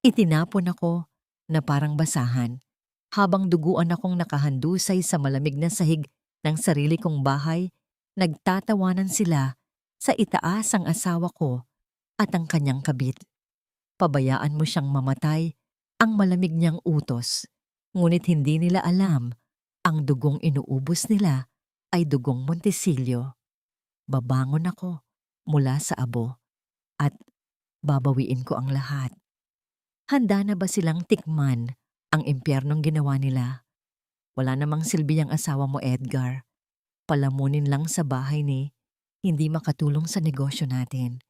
Itinapon ako na parang basahan habang duguan akong nakahandusay sa malamig na sahig ng sarili kong bahay. Nagtatawanan sila sa itaas ang asawa ko at ang kanyang kabit. Pabayaan mo siyang mamatay, ang malamig niyang utos. Ngunit hindi nila alam, ang dugong inuubos nila ay dugong Montesillo. Babangon ako mula sa abo at babawiin ko ang lahat. Handa na ba silang tikman ang impyernong ginawa nila? Wala namang silbi ang asawa mo, Edgar. Palamunin lang sa bahay ni hindi makatulong sa negosyo natin.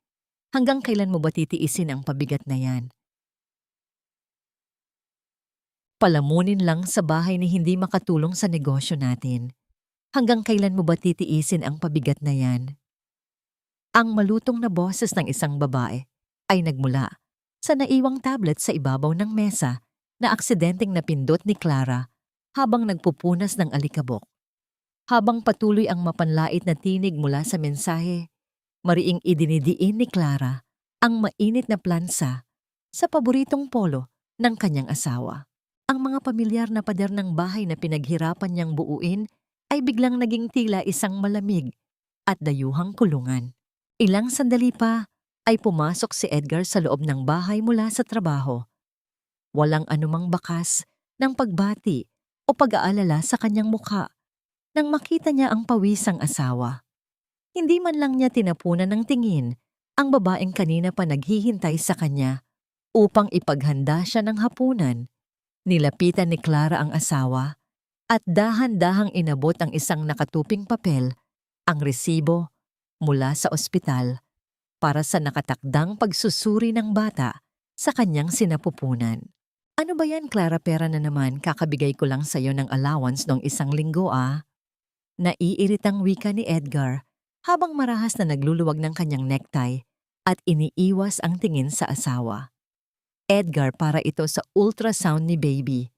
Hanggang kailan mo ba titiisin ang pabigat na yan? Palamunin lang sa bahay ni hindi makatulong sa negosyo natin. Hanggang kailan mo ba titiisin ang pabigat na yan? Ang malutong na boses ng isang babae ay nagmula sa naiwang tablet sa ibabaw ng mesa na aksidenteng napindot ni Clara habang nagpupunas ng alikabok. Habang patuloy ang mapanlait na tinig mula sa mensahe, mariing idinidiin ni Clara ang mainit na plansa sa paboritong polo ng kanyang asawa. Ang mga pamilyar na pader ng bahay na pinaghirapan niyang buuin ay biglang naging tila isang malamig at dayuhang kulungan. Ilang sandali pa ay pumasok si Edgar sa loob ng bahay mula sa trabaho. Walang anumang bakas ng pagbati o pag-aalala sa kanyang mukha nang makita niya ang pawisang asawa. Hindi man lang niya tinapunan ng tingin ang babaeng kanina pa naghihintay sa kanya upang ipaghanda siya ng hapunan. Nilapitan ni Clara ang asawa at dahan-dahang inabot ang isang nakatuping papel, ang resibo mula sa ospital para sa nakatakdang pagsusuri ng bata sa kanyang sinapupunan. Ano ba yan, Clara? Pera na naman, kakabigay ko lang sa'yo ng allowance nung isang linggo Naiiritang wika ni Edgar habang marahas na nagluluwag ng kanyang necktie at iniiwas ang tingin sa asawa. Edgar, para ito sa ultrasound ni baby.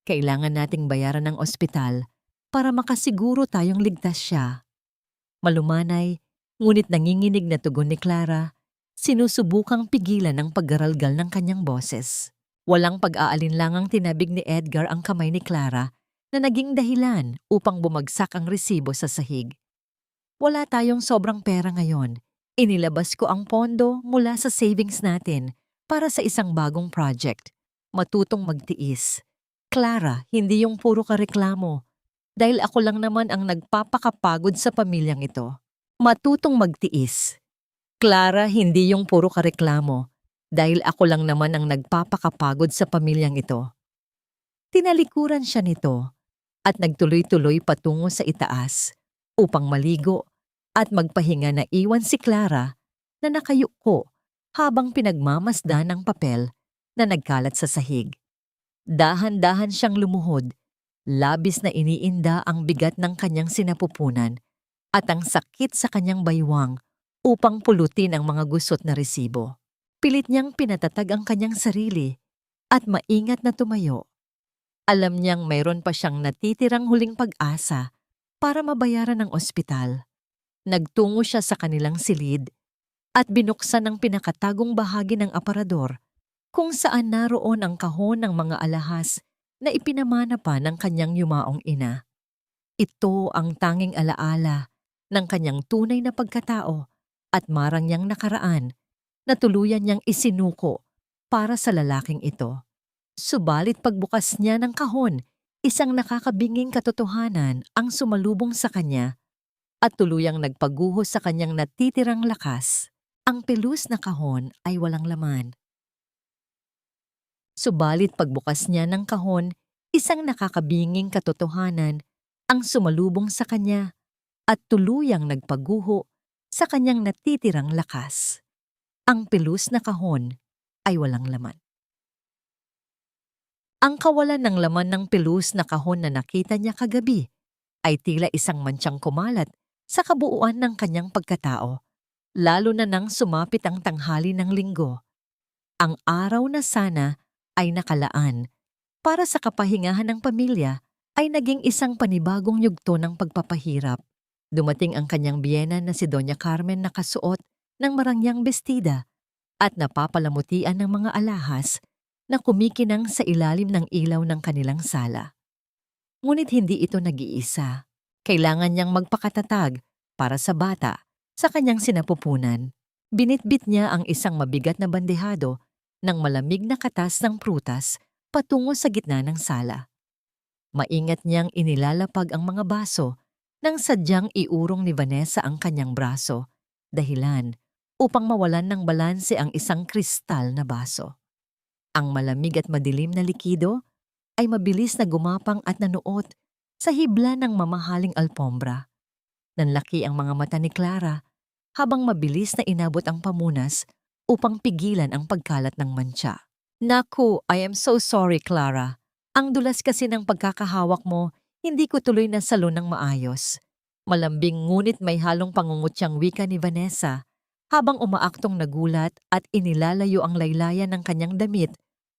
Kailangan nating bayaran ng ospital para makasiguro tayong ligtas siya. Malumanay, ngunit nanginginig na tugon ni Clara, sinusubukang pigilan ng paggaralgal ng kanyang boses. Walang pag-aalinlangang tinabig ni Edgar ang kamay ni Clara na naging dahilan upang bumagsak ang resibo sa sahig. Wala tayong sobrang pera ngayon. Inilabas ko ang pondo mula sa savings natin para sa isang bagong project. Matutong magtiis. Clara, hindi yung puro kareklamo. Dahil ako lang naman ang nagpapakapagod sa pamilyang ito. Matutong magtiis. Clara, hindi yung puro kareklamo. Dahil ako lang naman ang nagpapakapagod sa pamilyang ito. Tinalikuran siya nito at nagtuloy-tuloy patungo sa itaas upang maligo at magpahinga. Na iwan si Clara na nakayuko habang pinagmamasdan ng papel na nagkalat sa sahig. Dahan-dahan siyang lumuhod, labis na iniinda ang bigat ng kanyang sinapupunan at ang sakit sa kanyang baywang upang pulutin ang mga gusot na resibo. Pilit niyang pinatatag ang kanyang sarili at maingat na tumayo. Alam niyang mayroon pa siyang natitirang huling pag-asa para mabayaran ng ospital. Nagtungo siya sa kanilang silid at binuksan ang pinakatagong bahagi ng aparador kung saan naroon ang kahon ng mga alahas na ipinamana pa ng kanyang yumaong ina. Ito ang tanging alaala ng kanyang tunay na pagkatao at marang niyang nakaraan na tuluyan niyang isinuko para sa lalaking ito. Subalit pagbukas niya ng kahon, isang nakakabinging katotohanan ang sumalubong sa kanya at tuluyang nagpaguhos sa kanyang natitirang lakas. Ang pelus na kahon ay walang laman. Subalit pagbukas niya ng kahon, isang nakakabinging katotohanan ang sumalubong sa kanya at tuluyang nagpaguho sa kanyang natitirang lakas. Ang pelus na kahon ay walang laman. Ang kawalan ng laman ng pelus na kahon na nakita niya kagabi ay tila isang mantsang kumalat sa kabuuan ng kanyang pagkatao, lalo na nang sumapit ang tanghali ng linggo. Ang araw na sana ay nakalaan para sa kapahingahan ng pamilya ay naging isang panibagong yugto ng pagpapahirap. Dumating ang kanyang biyena na si Doña Carmen na kasuot ng marangyang bestida at napapalamutian ng mga alahas na kumikinang sa ilalim ng ilaw ng kanilang sala. Ngunit hindi ito nag-iisa. Kailangan niyang magpakatatag para sa bata sa kanyang sinapupunan. Binitbit niya ang isang mabigat na bandehado ng malamig na katas ng prutas patungo sa gitna ng sala. Maingat niyang inilalapag ang mga baso nang sadyang iurong ni Vanessa ang kanyang braso, dahilan upang mawalan ng balanse ang isang kristal na baso. Ang malamig at madilim na likido ay mabilis na gumapang at nanuot sa hibla ng mamahaling alpombra. Nanlaki ang mga mata ni Clara habang mabilis na inabot ang pamunas upang pigilan ang pagkalat ng mantsa. Naku, I am so sorry, Clara. Ang dulas kasi ng pagkakahawak mo, hindi ko tuloy na salon ng maayos. Malambing ngunit may halong pangungutyang wika ni Vanessa habang umaaktong nagulat at inilalayo ang laylayan ng kanyang damit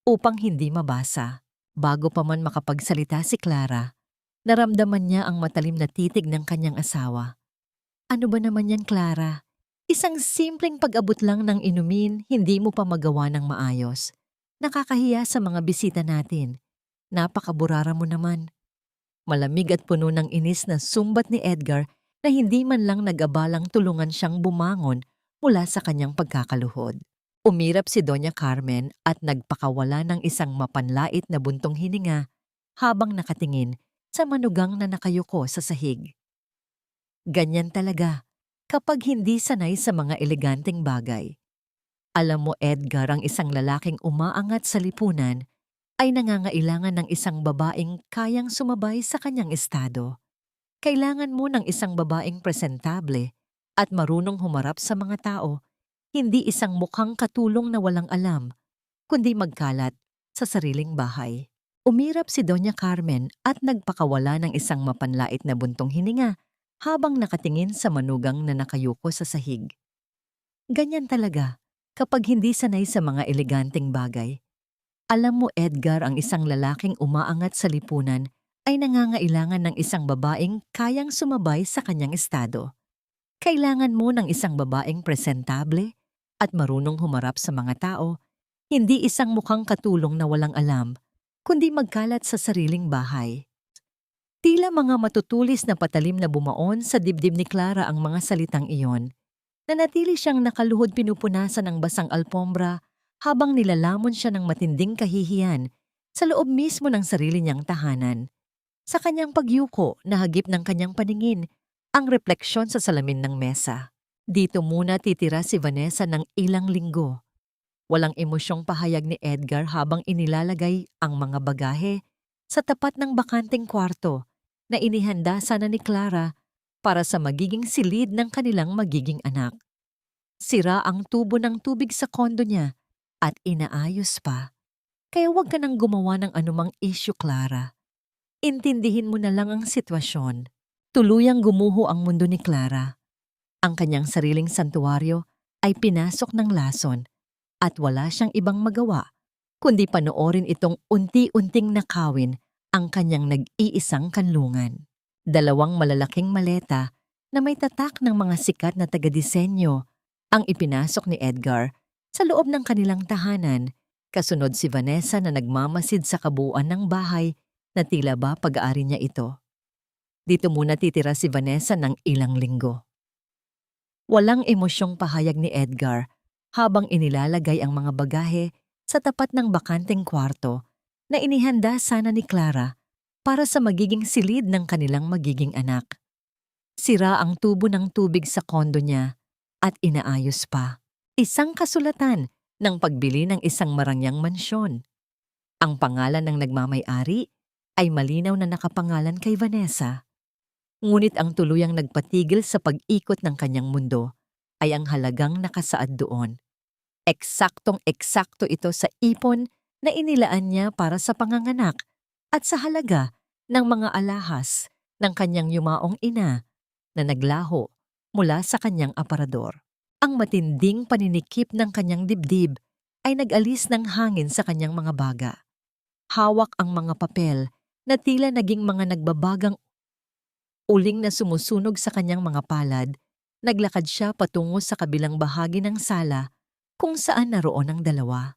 upang hindi mabasa. Bago pa man makapagsalita si Clara, naramdaman niya ang matalim na titig ng kanyang asawa. Ano ba naman yan, Clara? Isang simpleng pag-abot lang ng inumin, hindi mo pa magawa ng maayos. Nakakahiya sa mga bisita natin. Napakaburara mo naman. Malamig at puno ng inis na sumbat ni Edgar na hindi man lang nag-abalang tulungan siyang bumangon mula sa kanyang pagkakaluhod. Umirap si Doña Carmen at nagpakawala ng isang mapanlait na buntong hininga habang nakatingin sa manugang na nakayuko sa sahig. Ganyan talaga kapag hindi sanay sa mga eleganteng bagay. Alam mo, Edgar, ang isang lalaking umaangat sa lipunan ay nangangailangan ng isang babaeng kayang sumabay sa kanyang estado. Kailangan mo ng isang babaeng presentable at marunong humarap sa mga tao, hindi isang mukhang katulong na walang alam, kundi magkalat sa sariling bahay. Umirap si Doña Carmen at nagpakawala ng isang mapanlait na buntong hininga habang nakatingin sa manugang na nakayuko sa sahig. Ganyan talaga kapag hindi sanay sa mga eleganteng bagay. Alam mo, Edgar, ang isang lalaking umaangat sa lipunan ay nangangailangan ng isang babaeng kayang sumabay sa kanyang estado. Kailangan mo ng isang babaeng presentable at marunong humarap sa mga tao, hindi isang mukhang katulong na walang alam, kundi magkalat sa sariling bahay. Tila mga matutulis na patalim na bumaon sa dibdib ni Clara ang mga salitang iyon. Nanatili siyang nakaluhod pinupunasan ng basang alpombra habang nilalamon siya ng matinding kahihiyan sa loob mismo ng sarili niyang tahanan. Sa kanyang pagyuko, nahagip ng kanyang paningin ang refleksyon sa salamin ng mesa. Dito muna titira si Vanessa ng ilang linggo. Walang emosyong pahayag ni Edgar habang inilalagay ang mga bagahe sa tapat ng bakanteng kwarto na inihanda sana ni Clara para sa magiging silid ng kanilang magiging anak. Sira ang tubo ng tubig sa kondo niya at inaayos pa. Kaya huwag ka nang gumawa ng anumang issue, Clara. Intindihin mo na lang ang sitwasyon. Tuluyang gumuho ang mundo ni Clara. Ang kanyang sariling santuwaryo ay pinasok ng lason at wala siyang ibang magawa kundi panoorin itong unti-unting nakawin ang kanyang nag-iisang kanlungan. 2 malalaking maleta na may tatak ng mga sikat na taga-disenyo ang ipinasok ni Edgar sa loob ng kanilang tahanan, kasunod si Vanessa na nagmamasid sa kabuuan ng bahay na tila ba pag-aari niya ito. Dito muna titira si Vanessa ng ilang linggo. Walang emosyong pahayag ni Edgar habang inilalagay ang mga bagahe sa tapat ng bakanteng kwarto na inihanda sana ni Clara para sa magiging silid ng kanilang magiging anak. Sira ang tubo ng tubig sa kondo niya at inaayos pa. Isang kasulatan ng pagbili ng isang marangyang mansyon. Ang pangalan ng nagmamay-ari ay malinaw na nakapangalan kay Vanessa. Ngunit ang tuluyang nagpatigil sa pag-ikot ng kanyang mundo ay ang halagang nakasaad doon. Eksaktong-eksakto ito sa ipon na inilaan niya para sa panganganak at sa halaga ng mga alahas ng kanyang yumaong ina na naglaho mula sa kanyang aparador. Ang matinding paninikip ng kanyang dibdib ay nag-alis ng hangin sa kanyang mga baga. Hawak ang mga papel na tila naging mga nagbabagang uling na sumusunog sa kanyang mga palad. Naglakad siya patungo sa kabilang bahagi ng sala kung saan naroon ang dalawa.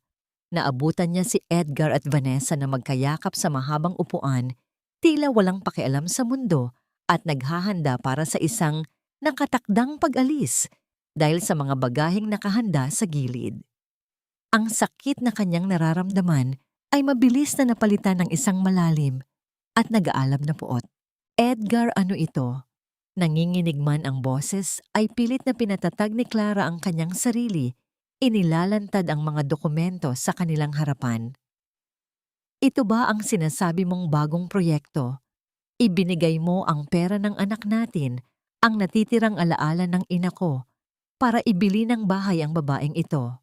Naabutan niya si Edgar at Vanessa na magkayakap sa mahabang upuan, tila walang pakialam sa mundo at naghahanda para sa isang nakatakdang pag-alis dahil sa mga bagaheng nakahanda sa gilid. Ang sakit na kanyang nararamdaman ay mabilis na napalitan ng isang malalim at nag-aalab na puot. Edgar, ano ito? Nanginginig man ang boses ay pilit na pinatatag ni Clara ang kanyang sarili. Inilalantad ang mga dokumento sa kanilang harapan. Ito ba ang sinasabi mong bagong proyekto? Ibinigay mo ang pera ng anak natin, ang natitirang alaala ng ina ko, para ibili ng bahay ang babaeng ito.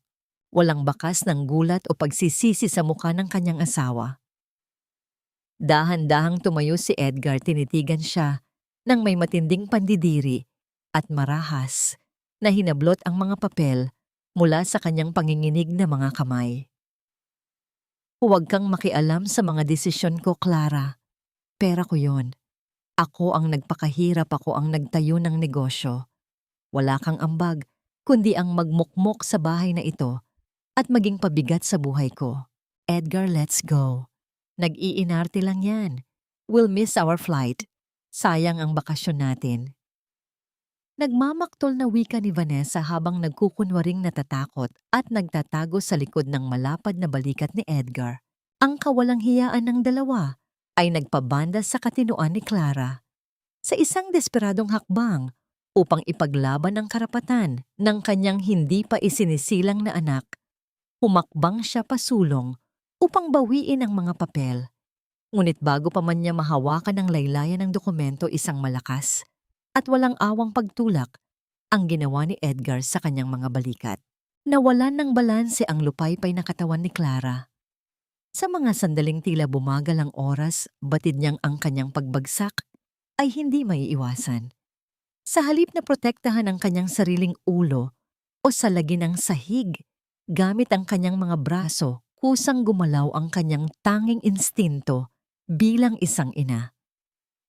Walang bakas ng gulat o pagsisisi sa mukha ng kanyang asawa. Dahan-dahang tumayo si Edgar, tinitigan siya ng may matinding pandidiri at marahas na hinablot ang mga papel mula sa kanyang panginginig na mga kamay. Huwag kang makialam sa mga desisyon ko, Clara. Pera ko yon. Ako ang nagpakahirap, ako ang nagtayo ng negosyo. Wala kang ambag, kundi ang magmukmok sa bahay na ito at maging pabigat sa buhay ko. Edgar, let's go. Nag-iinarte lang yan. We'll miss our flight. Sayang ang bakasyon natin. Nagmamaktol na wika ni Vanessa habang nagkukunwaring natatakot at nagtatago sa likod ng malapad na balikat ni Edgar. Ang kawalang hiyaan ng dalawa ay nagpabanda sa katinoan ni Clara. Sa isang desperadong hakbang upang ipaglaban ang karapatan ng kanyang hindi pa isinisilang na anak, humakbang siya pasulong upang bawiin ang mga papel. Ngunit bago pa man niya mahawakan ang laylayan ng dokumento, isang malakas at walang awang pagtulak ang ginawa ni Edgar sa kanyang mga balikat. Nawalan ng balanse ang lupaypay na katawan ni Clara. Sa mga sandaling tila bumagal ang oras, batid niyang ang kanyang pagbagsak ay hindi maiiwasan. Sa halip na protektahan ang kanyang sariling ulo o salagin ang sahig, gamit ang kanyang mga braso, kusang gumalaw ang kanyang tanging instinto bilang isang ina.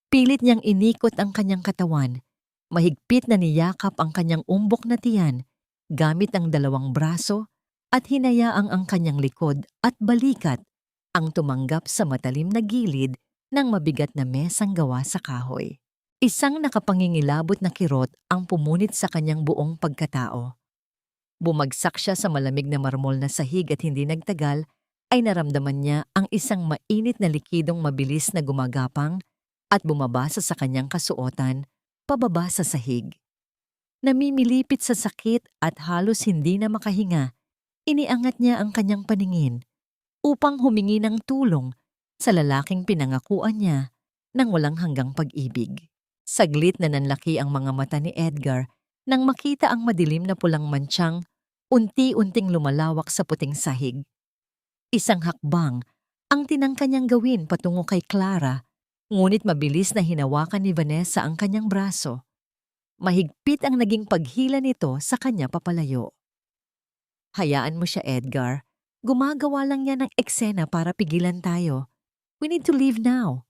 Pilit niyang inikot ang kanyang katawan, mahigpit na niyakap ang kanyang umbok na tiyan gamit ang dalawang braso at hinayaang ang kanyang likod at balikat ang tumanggap sa matalim na gilid ng mabigat na mesang gawa sa kahoy. Isang nakapangingilabot na kirot ang pumunit sa kanyang buong pagkatao. Bumagsak siya sa malamig na marmol na sahig at hindi nagtagal ay naramdaman niya ang isang mainit na likidong mabilis na gumagapang at bumabasa sa kanyang kasuotan, pababa sa sahig. Namimilipit sa sakit at halos hindi na makahinga, iniangat niya ang kanyang paningin upang humingi ng tulong sa lalaking pinangakuan niya ng walang hanggang pag-ibig. Saglit na nanlaki ang mga mata ni Edgar nang makita ang madilim na pulang mantsang unti-unting lumalawak sa puting sahig. Isang hakbang ang tinangka niyang gawin patungo kay Clara, ngunit mabilis na hinawakan ni Vanessa ang kanyang braso. Mahigpit ang naging paghila nito sa kanya papalayo. Hayaan mo siya, Edgar. Gumagawa lang yan ng eksena para pigilan tayo. We need to leave now.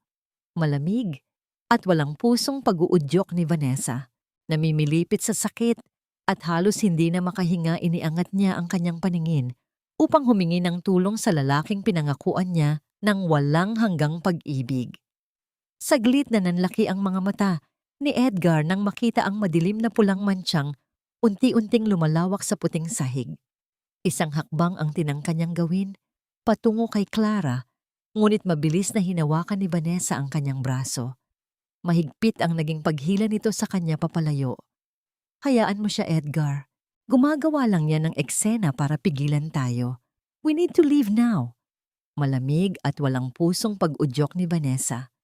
Malamig at walang pusong pag-uudyok ni Vanessa. Namimilipit sa sakit at halos hindi na makahinga, iniangat niya ang kanyang paningin upang humingi ng tulong sa lalaking pinangakuan niya ng walang hanggang pag-ibig. Saglit na nanlaki ang mga mata ni Edgar nang makita ang madilim na pulang mantsang unti-unting lumalawak sa puting sahig. Isang hakbang ang tinangka niyang gawin patungo kay Clara, ngunit mabilis na hinawakan ni Vanessa ang kanyang braso. Mahigpit ang naging paghila nito sa kanya papalayo. Hayaan mo siya, Edgar. Gumagawa lang yan ng eksena para pigilan tayo. We need to leave now. Malamig at walang pusong pag-udyok ni Vanessa.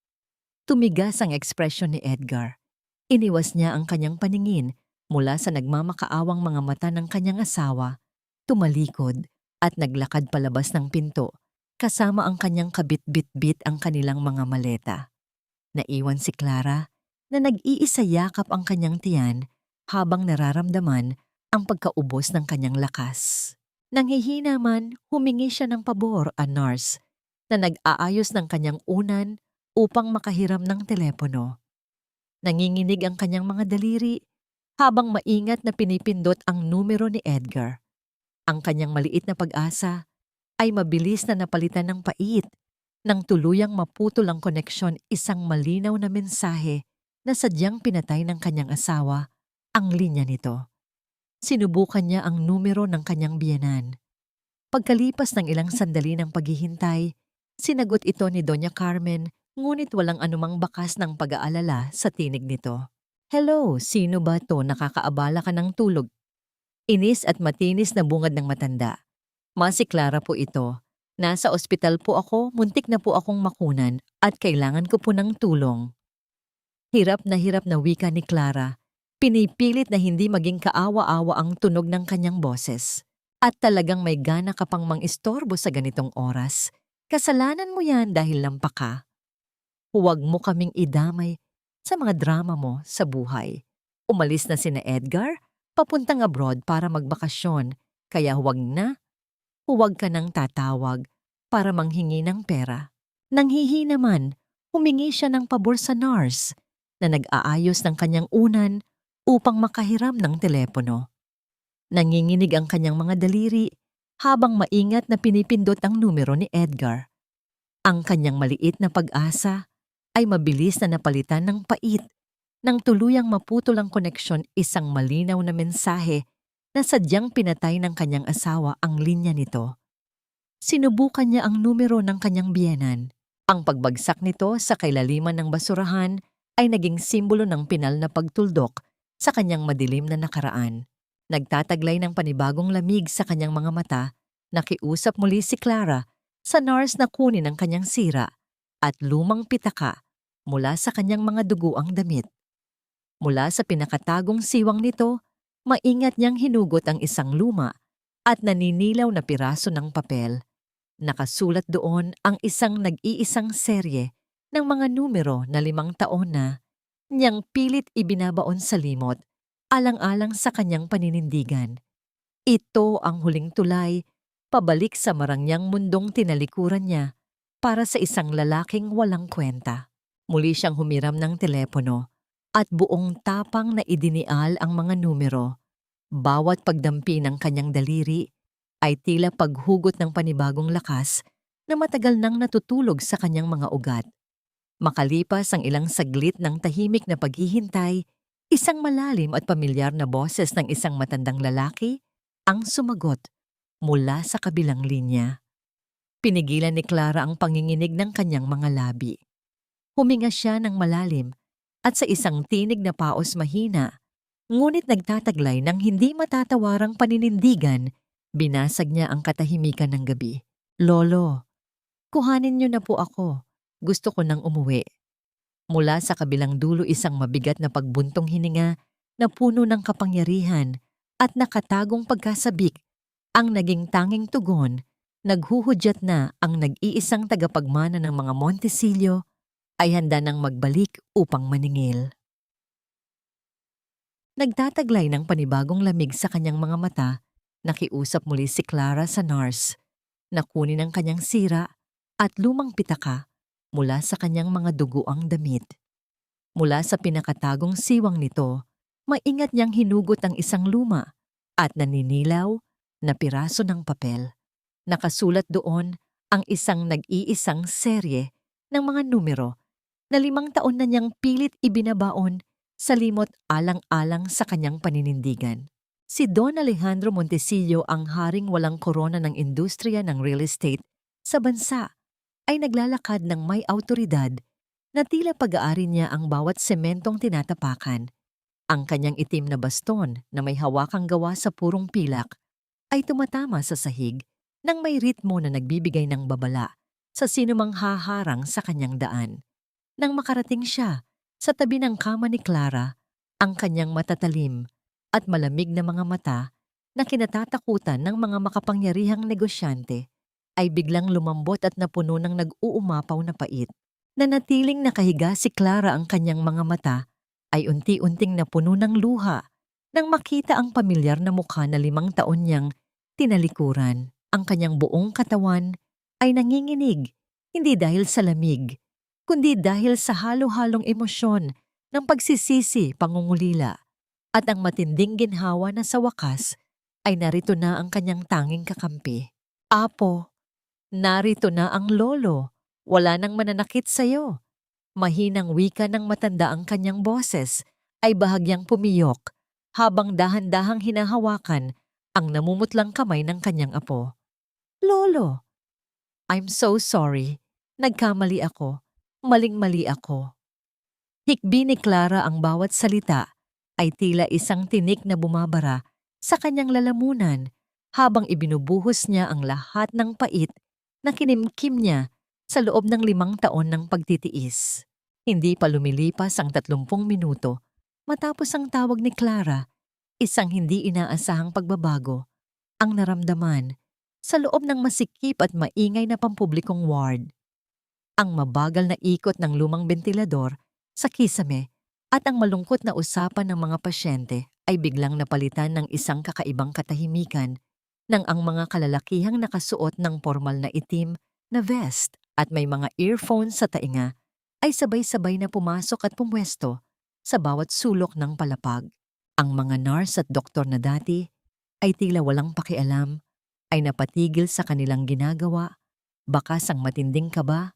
Tumigas ang ekspresyon ni Edgar. Iniwas niya ang kanyang paningin mula sa nagmamakaawang mga mata ng kanyang asawa, tumalikod at naglakad palabas ng pinto, kasama ang kanyang kabit-bit-bit ang kanilang mga maleta. Naiwan si Clara na nag-iisa yakap ang kanyang tiyan habang nararamdaman ang pagkaubos ng kanyang lakas. Nanghihina man, humingi siya ng pabor ang nurse na nag-aayos ng kanyang unan upang makahiram ng telepono. Nanginginig ang kanyang mga daliri habang maingat na pinipindot ang numero ni Edgar. Ang kanyang maliit na pag-asa ay mabilis na napalitan ng pait. Nang tuluyang maputol ang koneksyon, isang malinaw na mensahe na sadyang pinatay ng kanyang asawa ang linya nito. Sinubukan niya ang numero ng kanyang biyenan. Pagkalipas ng ilang sandali ng paghihintay, sinagot ito ni Doña Carmen, ngunit walang anumang bakas ng pag-aalala sa tinig nito. "Hello, sino ba to? Nakakaabala ka ng tulog?" Inis at matinis na bungad ng matanda. Si Clara po ito. Nasa ospital po ako, muntik na po akong makunan at kailangan ko po ng tulong. Hirap na wika ni Clara. Pinipilit na hindi maging kaawa-awa ang tunog ng kanyang boses. At talagang may gana ka pang mang-istorbo sa ganitong oras. Kasalanan mo yan dahil lampa ka. Huwag mo kaming idamay sa mga drama mo sa buhay. Umalis na sina Edgar, papuntang abroad para magbakasyon, kaya huwag ka nang tatawag para manghingi ng pera. Nanghihi naman, humingi siya ng pabor sa nurse na nag-aayos ng kanyang unan upang makahiram ng telepono. Nanginginig ang kanyang mga daliri habang maingat na pinipindot ang numero ni Edgar. Ang kanyang maliit na pag-asa ay mabilis na napalitan ng pait. Nang tuluyang maputol ang koneksyon, isang malinaw na mensahe na sadyang pinatay ng kanyang asawa ang linya nito. Sinubukan niya ang numero ng kanyang biyenan. Ang pagbagsak nito sa kailaliman ng basurahan ay naging simbolo ng pinal na pagtuldok sa kanyang madilim na nakaraan. Nagtataglay ng panibagong lamig sa kanyang mga mata, nakiusap muli si Clara sa nurse na kunin ang kanyang sira at lumang pitaka mula sa kanyang mga duguang damit. Mula sa pinakatagong siwang nito, maingat niyang hinugot ang isang luma at naninilaw na piraso ng papel. Nakasulat doon ang isang nag-iisang serye ng mga numero na 5 taon na niyang pilit ibinabaon sa limot, alang-alang sa kanyang paninindigan. Ito ang huling tulay, pabalik sa marangyang mundong tinalikuran niya para sa isang lalaking walang kwenta. Muli siyang humiram ng telepono at buong tapang na idinial ang mga numero. Bawat pagdampi ng kanyang daliri ay tila paghugot ng panibagong lakas na matagal nang natutulog sa kanyang mga ugat. Makalipas ang ilang saglit ng tahimik na paghihintay, isang malalim at pamilyar na boses ng isang matandang lalaki ang sumagot mula sa kabilang linya. Pinigilan ni Clara ang panginginig ng kanyang mga labi. Huminga siya ng malalim at sa isang tinig na paos mahina, ngunit nagtataglay ng hindi matatawarang paninindigan, binasag niya ang katahimikan ng gabi. "Lolo, kuhanin niyo na po ako. Gusto ko nang umuwi." Mula sa kabilang dulo, isang mabigat na pagbuntong hininga na puno ng kapangyarihan at nakatagong pagkasabik ang naging tanging tugon. Naghuhudyat na ang nag-iisang tagapagmana ng mga Montesillo ay handa nang magbalik upang maningil. Nagtataglay ng panibagong lamig sa kanyang mga mata, nakiusap muli si Clara sa nurse na kunin ang kanyang sira at lumang pitaka mula sa kanyang mga duguang damit. Mula sa pinakatagong siwang nito, maingat niyang hinugot ang isang luma at naninilaw na piraso ng papel. Nakasulat doon ang isang nag-iisang serye ng mga numero na 5 taon na niyang pilit ibinabaon sa limot alang-alang sa kanyang paninindigan. Si Don Alejandro Montesillo, ang haring walang korona ng industriya ng real estate sa bansa, ay naglalakad ng may awtoridad na tila pag-aari niya ang bawat sementong tinatapakan. Ang kanyang itim na baston na may hawakang gawa sa purong pilak ay tumatama sa sahig nang may ritmo na nagbibigay ng babala sa sinumang haharang sa kanyang daan. Nang makarating siya sa tabi ng kama ni Clara, ang kanyang matatalim at malamig na mga mata na kinatatakutan ng mga makapangyarihang negosyante ay biglang lumambot at napuno ng nag-uumapaw na pait. Nanatiling nakahiga si Clara, ang kanyang mga mata ay unti-unting napuno ng luha nang makita ang pamilyar na mukha na 5 taon niyang tinalikuran. Ang kanyang buong katawan ay nanginginig, hindi dahil sa lamig, kundi dahil sa halo-halong emosyon ng pagsisisi, pangungulila, at ang matinding ginhawa na sa wakas ay narito na ang kanyang tanging kakampi. "Apo, Narito na ang lolo. Wala nang mananakit sa'yo. Mahinang wika ng matanda ang kanyang boses ay bahagyang pumiyok habang dahan-dahang hinahawakan ang namumutlang kamay ng kanyang apo. Lolo, I'm so sorry. Nagkamali ako. Maling-mali ako. Hikbi ni Clara ang bawat salita ay tila isang tinik na bumabara sa kanyang lalamunan habang ibinubuhos niya ang lahat ng pait na kinimkim niya sa loob ng 5 taon ng pagtitiis. Hindi pa lumilipas ang 30 minuto matapos ang tawag ni Clara, isang hindi inaasahang pagbabago ang naramdaman sa loob ng masikip at maingay na pampublikong ward. Ang mabagal na ikot ng lumang bentilador sa kisame at ang malungkot na usapan ng mga pasyente ay biglang napalitan ng isang kakaibang katahimikan nang ang mga kalalakihang nakasuot ng formal na itim na vest at may mga earphones sa tainga ay sabay-sabay na pumasok at pumwesto sa bawat sulok ng palapag. Ang mga nurse at doktor na dati ay tila walang pakialam ay napatigil sa kanilang ginagawa, bakas ang matinding kaba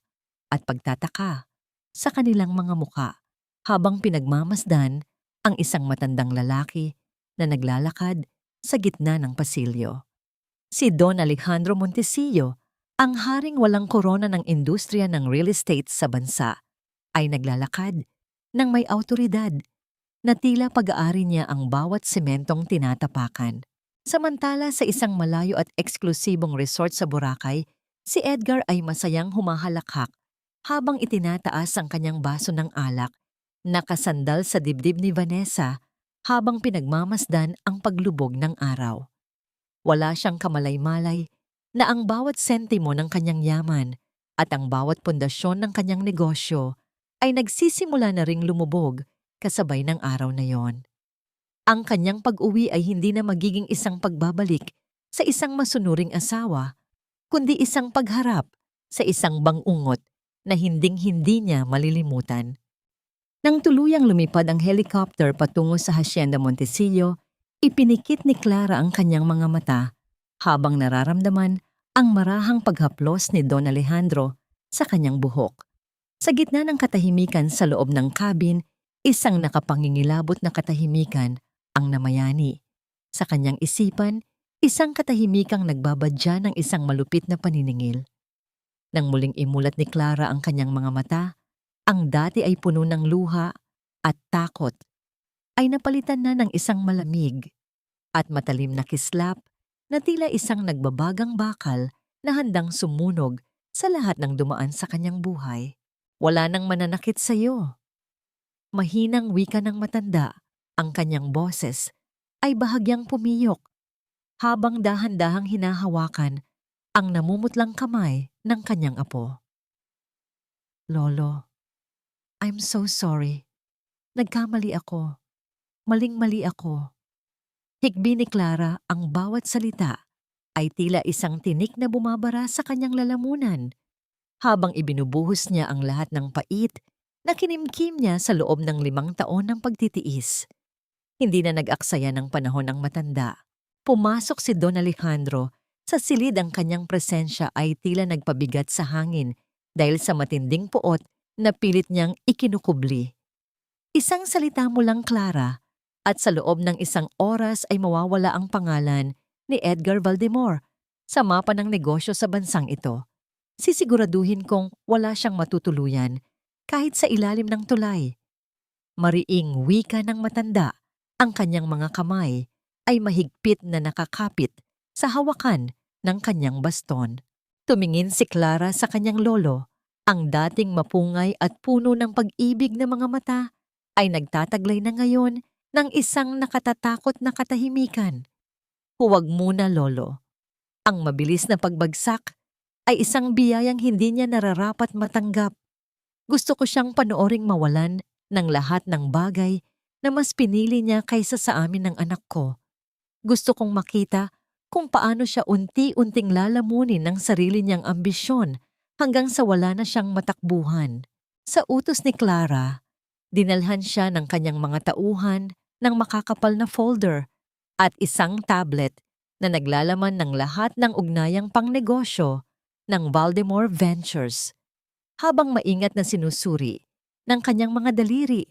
at pagtataka sa kanilang mga muka habang pinagmamasdan ang isang matandang lalaki na naglalakad sa gitna ng pasilyo. Si Don Alejandro Montesillo, ang haring walang korona ng industriya ng real estate sa bansa, ay naglalakad ng may awtoridad na tila pag-aari niya ang bawat sementong tinatapakan. Samantala sa isang malayo at eksklusibong resort sa Boracay, si Edgar ay masayang humahalakhak habang itinataas ang kanyang baso ng alak, nakasandal sa dibdib ni Vanessa habang pinagmamasdan ang paglubog ng araw. Wala siyang kamalay-malay na ang bawat sentimo ng kanyang yaman at ang bawat pundasyon ng kanyang negosyo ay nagsisimula na ring lumubog kasabay ng araw na yon. Ang kanyang pag-uwi ay hindi na magiging isang pagbabalik sa isang masunuring asawa, kundi isang pagharap sa isang bangungot na hinding-hindi niya malilimutan. Nang tuluyang lumipad ang helicopter patungo sa Hacienda Montesillo, ipinikit ni Clara ang kanyang mga mata habang nararamdaman ang marahang paghaplos ni Don Alejandro sa kanyang buhok. Sa gitna ng katahimikan sa loob ng cabin, isang nakapangingilabot na katahimikan ang namayani. Sa kanyang isipan, isang katahimikang nagbabadya ng isang malupit na paniningil. Nang muling imulat ni Clara ang kanyang mga mata, ang dati ay puno ng luha at takot ay napalitan na ng isang malamig at matalim na kislap na tila isang nagbabagang bakal na handang sumunog sa lahat ng dumaan sa kanyang buhay. Wala nang mananakit sa iyo. Mahinang wika ng matanda, ang kanyang boses ay bahagyang pumiyok habang dahan-dahang hinahawakan ang namumutlang kamay ng kanyang apo. Lolo, I'm so sorry. Nagkamali ako. Maling-mali ako. Hikbi ni Clara, ang bawat salita ay tila isang tinik na bumabara sa kanyang lalamunan habang ibinubuhos niya ang lahat ng pait na kinimkim niya sa loob ng 5 taon ng pagtitiis. Hindi na nag-aksaya ng panahon ang matanda. Pumasok si Don Alejandro. Sa silid ang kanyang presensya ay tila nagpabigat sa hangin dahil sa matinding puot na pilit niyang ikinukubli. Isang salita mo lang, Clara, at sa loob ng isang oras ay mawawala ang pangalan ni Edgar Valdemor sa mapa ng negosyo sa bansang ito. Sisiguraduhin kong wala siyang matutuluyan kahit sa ilalim ng tulay. Mariing wika ng matanda, ang kanyang mga kamay ay mahigpit na nakakapit sa hawakan ng kanyang baston. Tumingin si Clara sa kanyang lolo. Ang dating mapungay at puno ng pag-ibig na mga mata ay nagtataglay na ngayon ng isang nakatatakot na katahimikan. Huwag muna, lolo. Ang mabilis na pagbagsak ay isang biyayang hindi niya nararapat matanggap. Gusto ko siyang panooring mawalan ng lahat ng bagay na mas pinili niya kaysa sa amin ng anak ko. Gusto kong makita kung paano siya unti-unting lalamunin ng sarili niyang ambisyon hanggang sa wala na siyang matakbuhan. Sa utos ni Clara, dinalhan siya ng kanyang mga tauhan ng makakapal na folder at isang tablet na naglalaman ng lahat ng ugnayang pangnegosyo ng Valdemar Ventures habang maingat na sinusuri ng kanyang mga daliri.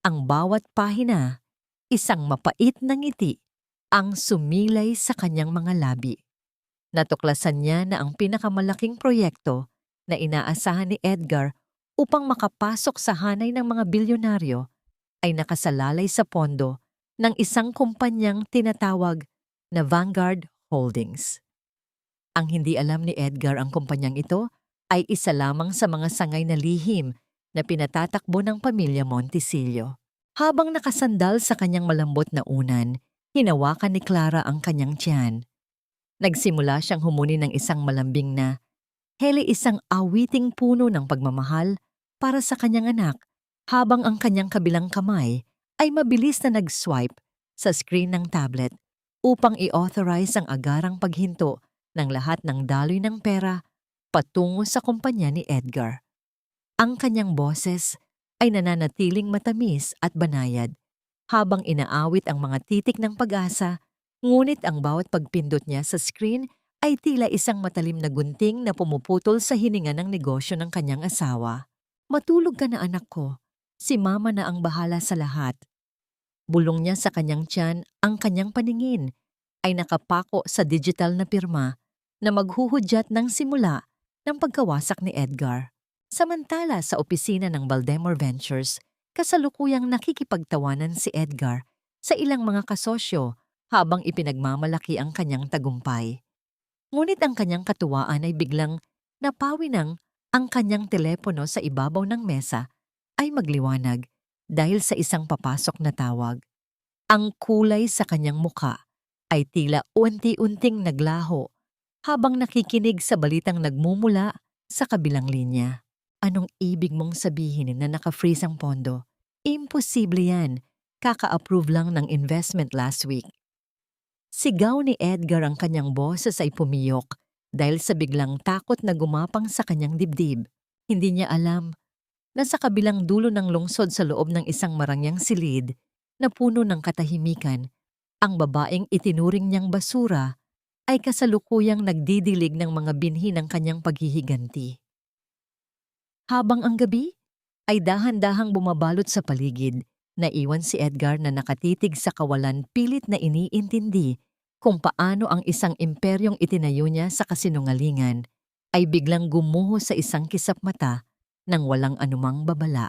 Ang bawat pahina, isang mapait na ngiti ang sumilay sa kanyang mga labi. Natuklasan niya na ang pinakamalaking proyekto na inaasahan ni Edgar upang makapasok sa hanay ng mga bilyonaryo ay nakasalalay sa pondo ng isang kumpanyang tinatawag na Vanguard Holdings. Ang hindi alam ni Edgar ang kumpanyang ito ay isa lamang sa mga sangay na lihim na pinatatakbo ng pamilya Monticello. Habang nakasandal sa kanyang malambot na unan, hinawakan ni Clara ang kanyang tiyan. Nagsimula siyang humuni ng isang malambing na isang awiting puno ng pagmamahal para sa kanyang anak habang ang kanyang kabilang kamay ay mabilis na nag-swipe sa screen ng tablet upang i-authorize ang agarang paghinto ng lahat ng daloy ng pera patungo sa kumpanya ni Edgar. Ang kanyang boses ay nananatiling matamis at banayad habang inaawit ang mga titik ng pag-asa, ngunit ang bawat pagpindot niya sa screen ay tila isang matalim na gunting na pumuputol sa hininga ng negosyo ng kanyang asawa. "Matulog ka na, anak ko. Si mama na ang bahala sa lahat." Bulong niya sa kanyang tiyan, ang kanyang paningin ay nakapako sa digital na pirma na maghuhudyat ng simula ng pagkawasak ni Edgar. Samantala sa opisina ng Valdemar Ventures, kasalukuyang nakikipagtawanan si Edgar sa ilang mga kasosyo habang ipinagmamalaki ang kanyang tagumpay. Ngunit ang kanyang katuwaan ay biglang napawi nang ang kanyang telepono sa ibabaw ng mesa ay magliwanag dahil sa isang papasok na tawag. Ang kulay sa kanyang muka ay tila unti-unting naglaho habang nakikinig sa balitang nagmumula sa kabilang linya. "Anong ibig mong sabihin na naka-freeze ang pondo? Imposible yan. Kaka-approve lang ng investment last week." Sigaw ni Edgar, ang kanyang boses ay pumiyok dahil sa biglang takot na gumapang sa kanyang dibdib. Hindi niya alam na sa kabilang dulo ng lungsod sa loob ng isang marangyang silid na puno ng katahimikan, ang babaeng itinuring niyang basura ay kasalukuyang nagdidilig ng mga binhi ng kanyang paghihiganti. Habang ang gabi ay dahan-dahang bumabalot sa paligid, naiwan si Edgar na nakatitig sa kawalan, pilit na iniintindi kung paano ang isang imperyong itinayo niya sa kasinungalingan ay biglang gumuho sa isang kisap mata ng walang anumang babala.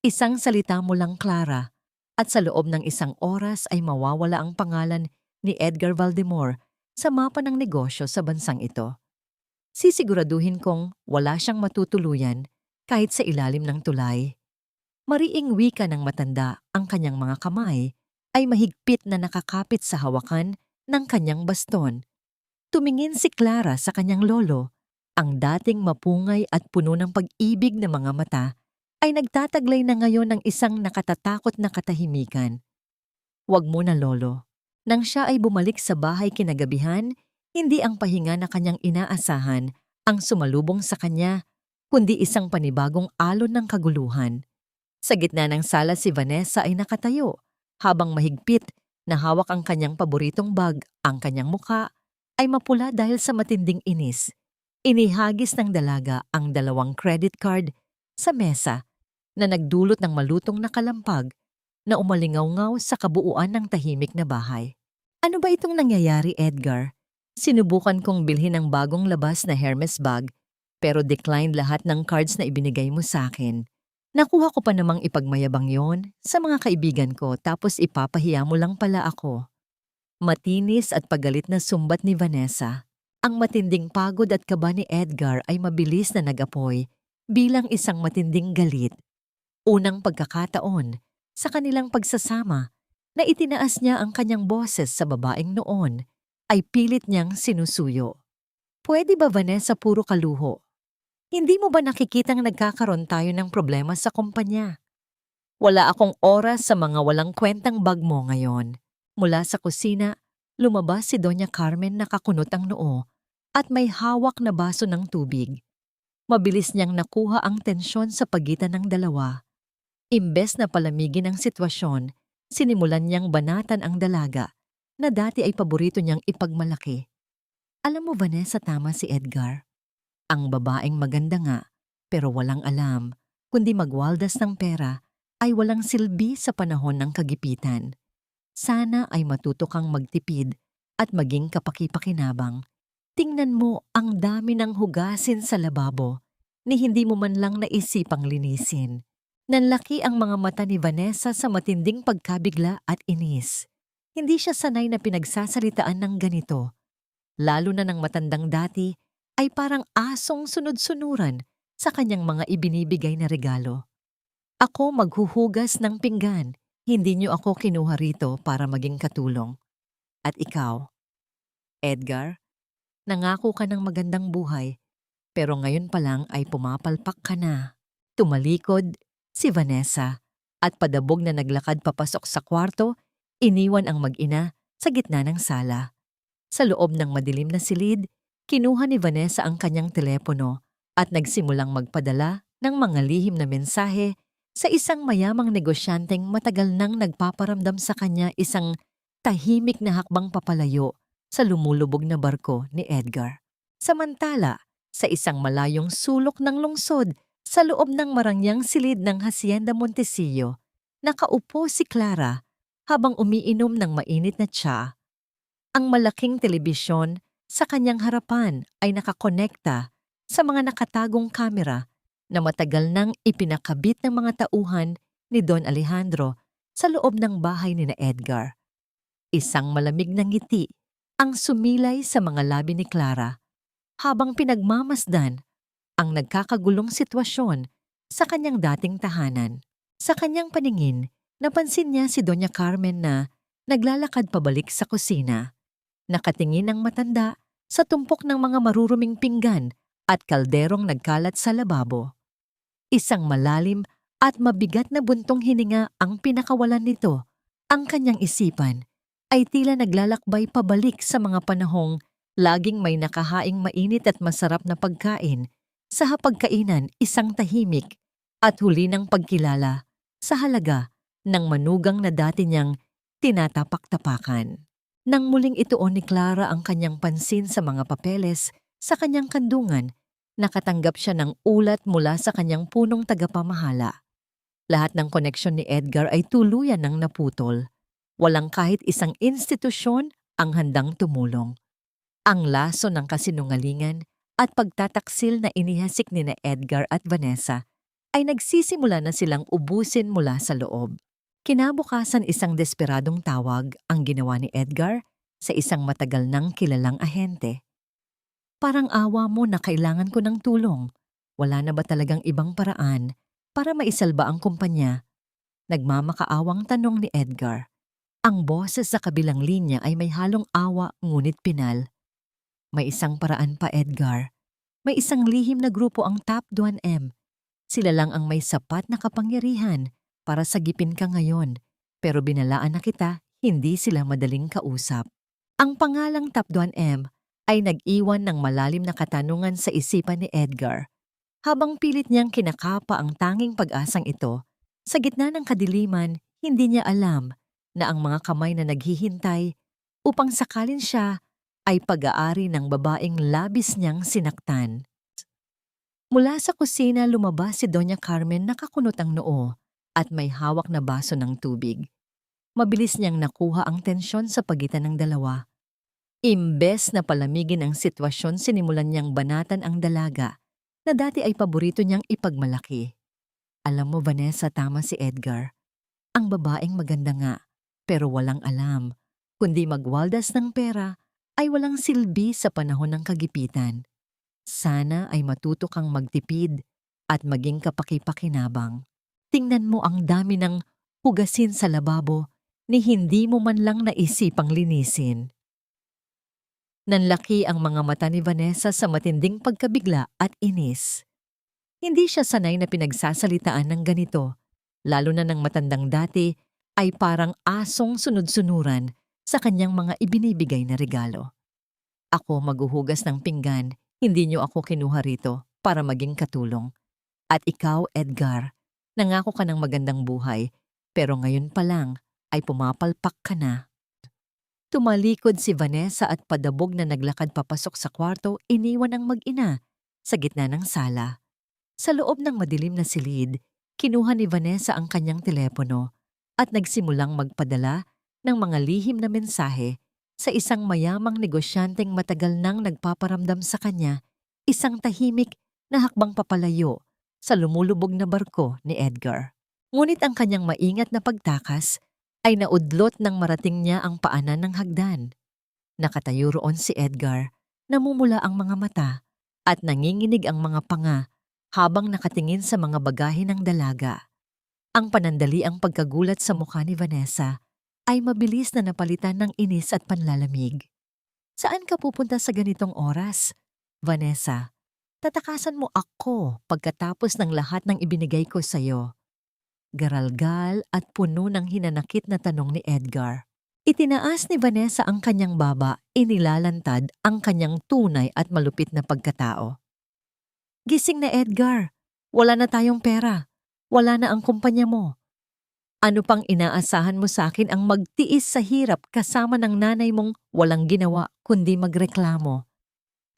Isang salita mo lang, Clara, at sa loob ng isang oras ay mawawala ang pangalan ni Edgar Valdemar sa mapa ng negosyo sa bansang ito. Sisiguraduhin kong wala siyang matutuluyan kahit sa ilalim ng tulay. Mariing wika ng matanda, ang kanyang mga kamay ay mahigpit na nakakapit sa hawakan ng kanyang baston. Tumingin si Clara sa kanyang lolo. Ang dating mapungay at puno ng pag-ibig na mga mata ay nagtataglay na ngayon ng isang nakatatakot na katahimikan. "Wag mo na, lolo." Nang siya ay bumalik sa bahay kinagabihan, hindi ang pahinga na kanyang inaasahan ang sumalubong sa kanya, kundi isang panibagong alon ng kaguluhan. Sa gitna ng sala si Vanessa ay nakatayo, habang mahigpit na hawak ang kanyang paboritong bag. Ang kanyang muka ay mapula dahil sa matinding inis. Inihagis ng dalaga ang 2 credit card sa mesa na nagdulot ng malutong na kalampag na umalingaw-ngaw sa kabuuan ng tahimik na bahay. "Ano ba itong nangyayari, Edgar?" Sinubukan kong bilhin ang bagong labas na Hermes bag, pero declined lahat ng cards na ibinigay mo sa akin. Nakuha ko pa namang ipagmayabang yon sa mga kaibigan ko, tapos ipapahiya mo lang pala ako. Matinis at pagalit na sumbat ni Vanessa. Ang matinding pagod at kaba ni Edgar ay mabilis na nag-apoy bilang isang matinding galit. Unang pagkakataon sa kanilang pagsasama na itinaas niya ang kanyang boses sa babaeng noon ay pilit niyang sinusuyo. "Pwede ba, Vanessa, puro kaluho? Hindi mo ba nakikitang nagkakaroon tayo ng problema sa kumpanya? Wala akong oras sa mga walang kwentang bag mo ngayon." Mula sa kusina, lumabas si Doña Carmen, nakakunot ang noo at may hawak na baso ng tubig. Mabilis niyang nakuha ang tensyon sa pagitan ng dalawa. Imbes na palamigin ang sitwasyon, sinimulan niyang banatan ang dalaga na dati ay paborito niyang ipagmalaki. Alam mo, Vanessa, tama si Edgar. Ang babaeng maganda nga, pero walang alam, kundi magwaldas ng pera, ay walang silbi sa panahon ng kagipitan. Sana ay matuto kang magtipid at maging kapaki-pakinabang. Tingnan mo ang dami ng hugasin sa lababo, ni hindi mo man lang naisipang linisin. Nanlaki ang mga mata ni Vanessa sa matinding pagkabigla at inis. Hindi siya sanay na pinagsasalitaan ng ganito. Lalo na ng matandang dati ay parang asong sunod-sunuran sa kanyang mga ibinibigay na regalo. Ako maghuhugas ng pinggan, hindi niyo ako kinuha rito para maging katulong. At ikaw, Edgar, nangako ka ng magandang buhay, pero ngayon pa lang ay pumapalpak ka na. Tumalikod si Vanessa at padabog na naglakad papasok sa kwarto, iniwan ang mag-ina sa gitna ng sala. Sa loob ng madilim na silid, kinuha ni Vanessa ang kanyang telepono at nagsimulang magpadala ng mga lihim na mensahe sa isang mayamang negosyanteng matagal nang nagpaparamdam sa kanya isang tahimik na hakbang papalayo sa lumulubog na barko ni Edgar. Samantala, sa isang malayong sulok ng lungsod sa loob ng marangyang silid ng Hacienda Montecillo, nakaupo si Clara habang umiinom ng mainit na tsa. Ang malaking telebisyon sa kanyang harapan ay nakakonekta sa mga nakatagong kamera na matagal nang ipinakabit ng mga tauhan ni Don Alejandro sa loob ng bahay ni na Edgar. Isang malamig na ngiti ang sumilay sa mga labi ni Clara habang pinagmamasdan ang nagkakagulong sitwasyon sa kanyang dating tahanan. Sa kanyang paningin, napansin niya si Doña Carmen na naglalakad pabalik sa kusina. Nakatingin ang matanda sa tumpok ng mga maruruming pinggan at kalderong nagkalat sa lababo. Isang malalim at mabigat na buntong hininga ang pinakawalan nito. Ang kanyang isipan ay tila naglalakbay pabalik sa mga panahong laging may nakahaing mainit at masarap na pagkain, sa hapagkainan isang tahimik at huli ng pagkilala sa halaga ng manugang na dati niyang tinatapak-tapakan. Nang muling ituon ni Clara ang kanyang pansin sa mga papeles sa kanyang kandungan, nakatanggap siya ng ulat mula sa kanyang punong tagapamahala. Lahat ng koneksyon ni Edgar ay tuluyan ng naputol. Walang kahit isang institusyon ang handang tumulong. Ang laso ng kasinungalingan at pagtataksil na inihasik ni na Edgar at Vanessa ay nagsisimula na silang ubusin mula sa loob. Kinabukasan isang desperadong tawag ang ginawa ni Edgar sa isang matagal nang kilalang ahente. Parang awa mo na kailangan ko ng tulong. Wala na ba talagang ibang paraan para maisalba ang kumpanya? Nagmamakaawang tanong ni Edgar. Ang boses sa kabilang linya ay may halong awa ngunit pinal. May isang paraan pa, Edgar. May isang lihim na grupo ang Top 1M. Sila lang ang may sapat na kapangyarihan para sagipin ka ngayon, pero binalaan na kita, hindi sila madaling kausap. Ang pangalang Top 1M ay nag-iwan ng malalim na katanungan sa isipan ni Edgar. Habang pilit niyang kinakapa ang tanging pag-asang ito, sa gitna ng kadiliman, hindi niya alam na ang mga kamay na naghihintay upang sakalin siya ay pag-aari ng babaeng labis niyang sinaktan. Mula sa kusina lumabas si Doña Carmen, nakakunot ang noo at may hawak na baso ng tubig. Mabilis niyang nakuha ang tensyon sa pagitan ng dalawa. Imbes na palamigin ang sitwasyon, sinimulan niyang banatan ang dalaga na dati ay paborito niyang ipagmalaki. Alam mo, Vanessa, tama si Edgar. Ang babaeng maganda nga, pero walang alam, kundi magwaldas ng pera ay walang silbi sa panahon ng kagipitan. Sana ay matuto kang magtipid at maging kapaki-pakinabang. Tingnan mo ang dami ng hugasin sa lababo ni hindi mo man lang naisipang linisin. Nanlaki ang mga mata ni Vanessa sa matinding pagkabigla at inis. Hindi siya sanay na pinagsasalitaan ng ganito, lalo na ng matandang dati ay parang asong sunod-sunuran sa kanyang mga ibinibigay na regalo. Ako maghuhugas ng pinggan, hindi niyo ako kinuha rito para maging katulong. At ikaw, Edgar, nangako ka ng magandang buhay, pero ngayon pa lang ay pumapalpak ka na. Tumalikod si Vanessa at padabog na naglakad papasok sa kwarto, iniwan ang mag-ina sa gitna ng sala. Sa loob ng madilim na silid, kinuha ni Vanessa ang kanyang telepono at nagsimulang magpadala ng mga lihim na mensahe sa isang mayamang negosyanteng matagal nang nagpaparamdam sa kanya, isang tahimik na hakbang papalayo sa lumulubog na barko ni Edgar. Ngunit ang kanyang maingat na pagtakas ay naudlot nang marating niya ang paanan ng hagdan. Nakatayo roon si Edgar, namumula ang mga mata at nanginginig ang mga panga habang nakatingin sa mga bagahe ng dalaga. Ang panandaliang pagkagulat sa mukha ni Vanessa ay mabilis na napalitan ng inis at panlalamig. Saan ka pupunta sa ganitong oras? Vanessa, tatakasan mo ako pagkatapos ng lahat ng ibinigay ko sa'yo. Garalgal at puno ng hinanakit na tanong ni Edgar. Itinaas ni Vanessa ang kanyang baba, inilalantad ang kanyang tunay at malupit na pagkatao. Gising na Edgar, wala na tayong pera, wala na ang kumpanya mo. Ano pang inaasahan mo sa akin ang magtiis sa hirap kasama ng nanay mong walang ginawa kundi magreklamo?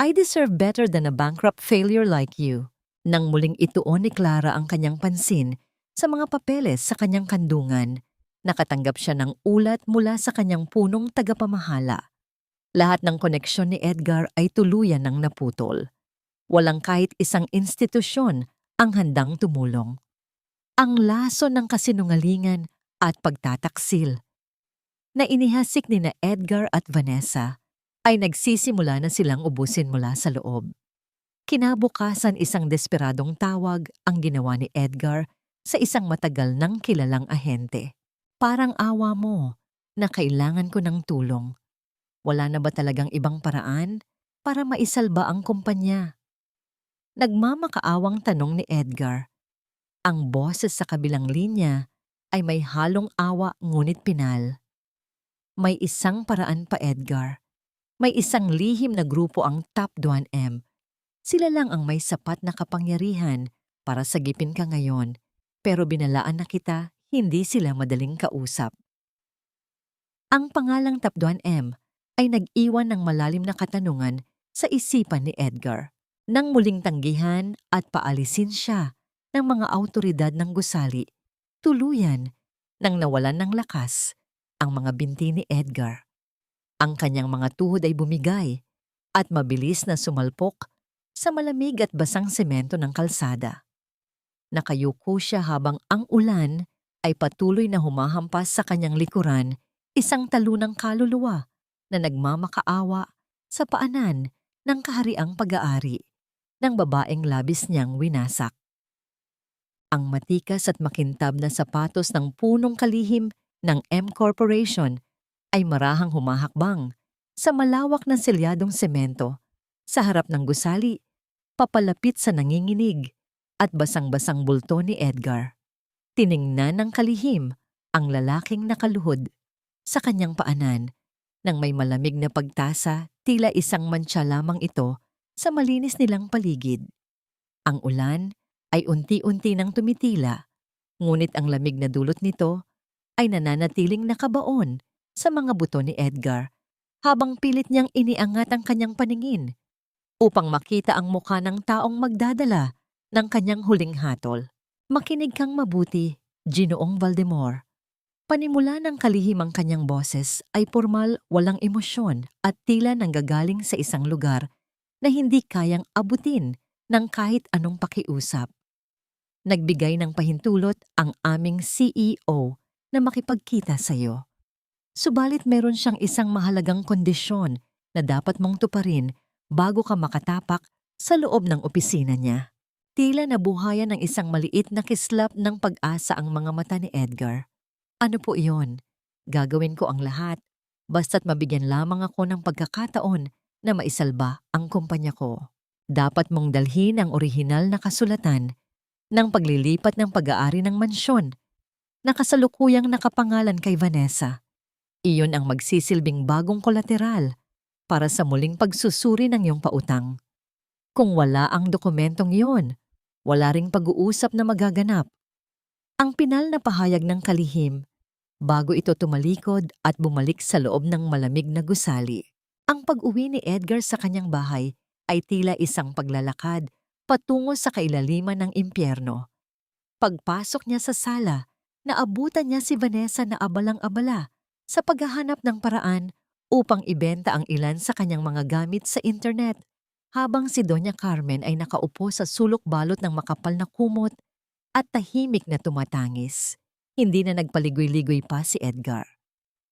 I deserve better than a bankrupt failure like you. Nang muling ituon ni Clara ang kanyang pansin sa mga papeles sa kanyang kandungan, nakatanggap siya ng ulat mula sa kanyang punong tagapamahala. Lahat ng koneksyon ni Edgar ay tuluyan ng naputol. Walang kahit isang institusyon ang handang tumulong. Ang laso ng kasinungalingan at pagtataksil na inihasik ni na Edgar at Vanessa ay nagsisimula na silang ubusin mula sa loob. Kinabukasan, isang desperadong tawag ang ginawa ni Edgar sa isang matagal nang kilalang ahente. Parang awa mo na kailangan ko ng tulong. Wala na ba talagang ibang paraan para maisalba ang kumpanya? Nagmamakaawang tanong ni Edgar. Ang boses sa kabilang linya ay may halong awa ngunit pinal. May isang paraan pa, Edgar. May isang lihim na grupo ang Top 1M. Sila lang ang may sapat na kapangyarihan para sagipin ka ngayon, pero binalaan na kita, hindi sila madaling kausap. Ang pangalang Top 1M ay nag-iwan ng malalim na katanungan sa isipan ni Edgar. Nang muling tanggihan at paalisin siya ng mga awtoridad ng gusali, tuluyan nang nawalan ng lakas ang mga binti ni Edgar. Ang kanyang mga tuhod ay bumigay at mabilis na sumalpok sa malamig at basang semento ng kalsada. Nakayuko siya habang ang ulan ay patuloy na humahampas sa kanyang likuran, isang talunang kaluluwa na nagmamakaawa sa paanan ng kahariang pag-aari ng babaeng labis niyang winasak. Ang matikas at makintab na sapatos ng punong kalihim ng M Corporation ay marahang humahakbang sa malawak na selyadong semento sa harap ng gusali, papalapit sa nanginginig at basang-basang bulto ni Edgar. Tiningnan ng kalihim ang lalaking nakaluhod sa kanyang paanan nang may malamig na pagtasa, tila isang mantsa lamang ito sa malinis nilang paligid. Ang ulan ay unti-unti nang tumitila, ngunit ang lamig na dulot nito ay nananatiling nakabaon sa mga buto ni Edgar habang pilit niyang iniangat ang kanyang paningin upang makita ang mukha ng taong magdadala ng kanyang huling hatol. Makinig kang mabuti, Ginoong Valdemar. Panimula ng kalihim ang kanyang boses ay pormal, walang emosyon at tila nanggagaling sa isang lugar na hindi kayang abutin ng kahit anong pakiusap. Nagbigay ng pahintulot ang aming CEO na makipagkita sa iyo. Subalit meron siyang isang mahalagang kondisyon na dapat mong tuparin bago ka makatapak sa loob ng opisina niya. Tila nabuhayan ng isang maliit na kislap ng pag-asa ang mga mata ni Edgar. Ano po iyon? Gagawin ko ang lahat, basta't mabigyan lamang ako ng pagkakataon na maisalba ang kumpanya ko. Dapat mong dalhin ang orihinal na kasulatan ng paglilipat ng pag-aari ng mansyon na kasalukuyang nakapangalan kay Vanessa. Iyon ang magsisilbing bagong kolateral para sa muling pagsusuri ng iyong pautang. Kung wala ang dokumentong iyon, wala ring pag-uusap na magaganap. Ang pinal na pahayag ng kalihim bago ito tumalikod at bumalik sa loob ng malamig na gusali. Ang pag-uwi ni Edgar sa kanyang bahay ay tila isang paglalakad patungo sa kailaliman ng impyerno. Pagpasok niya sa sala, naabutan niya si Vanessa na abalang-abala sa paghahanap ng paraan upang ibenta ang ilan sa kanyang mga gamit sa internet, habang si Doña Carmen ay nakaupo sa sulok-balot ng makapal na kumot at tahimik na tumatangis. Hindi na nagpaligoy-ligoy pa si Edgar.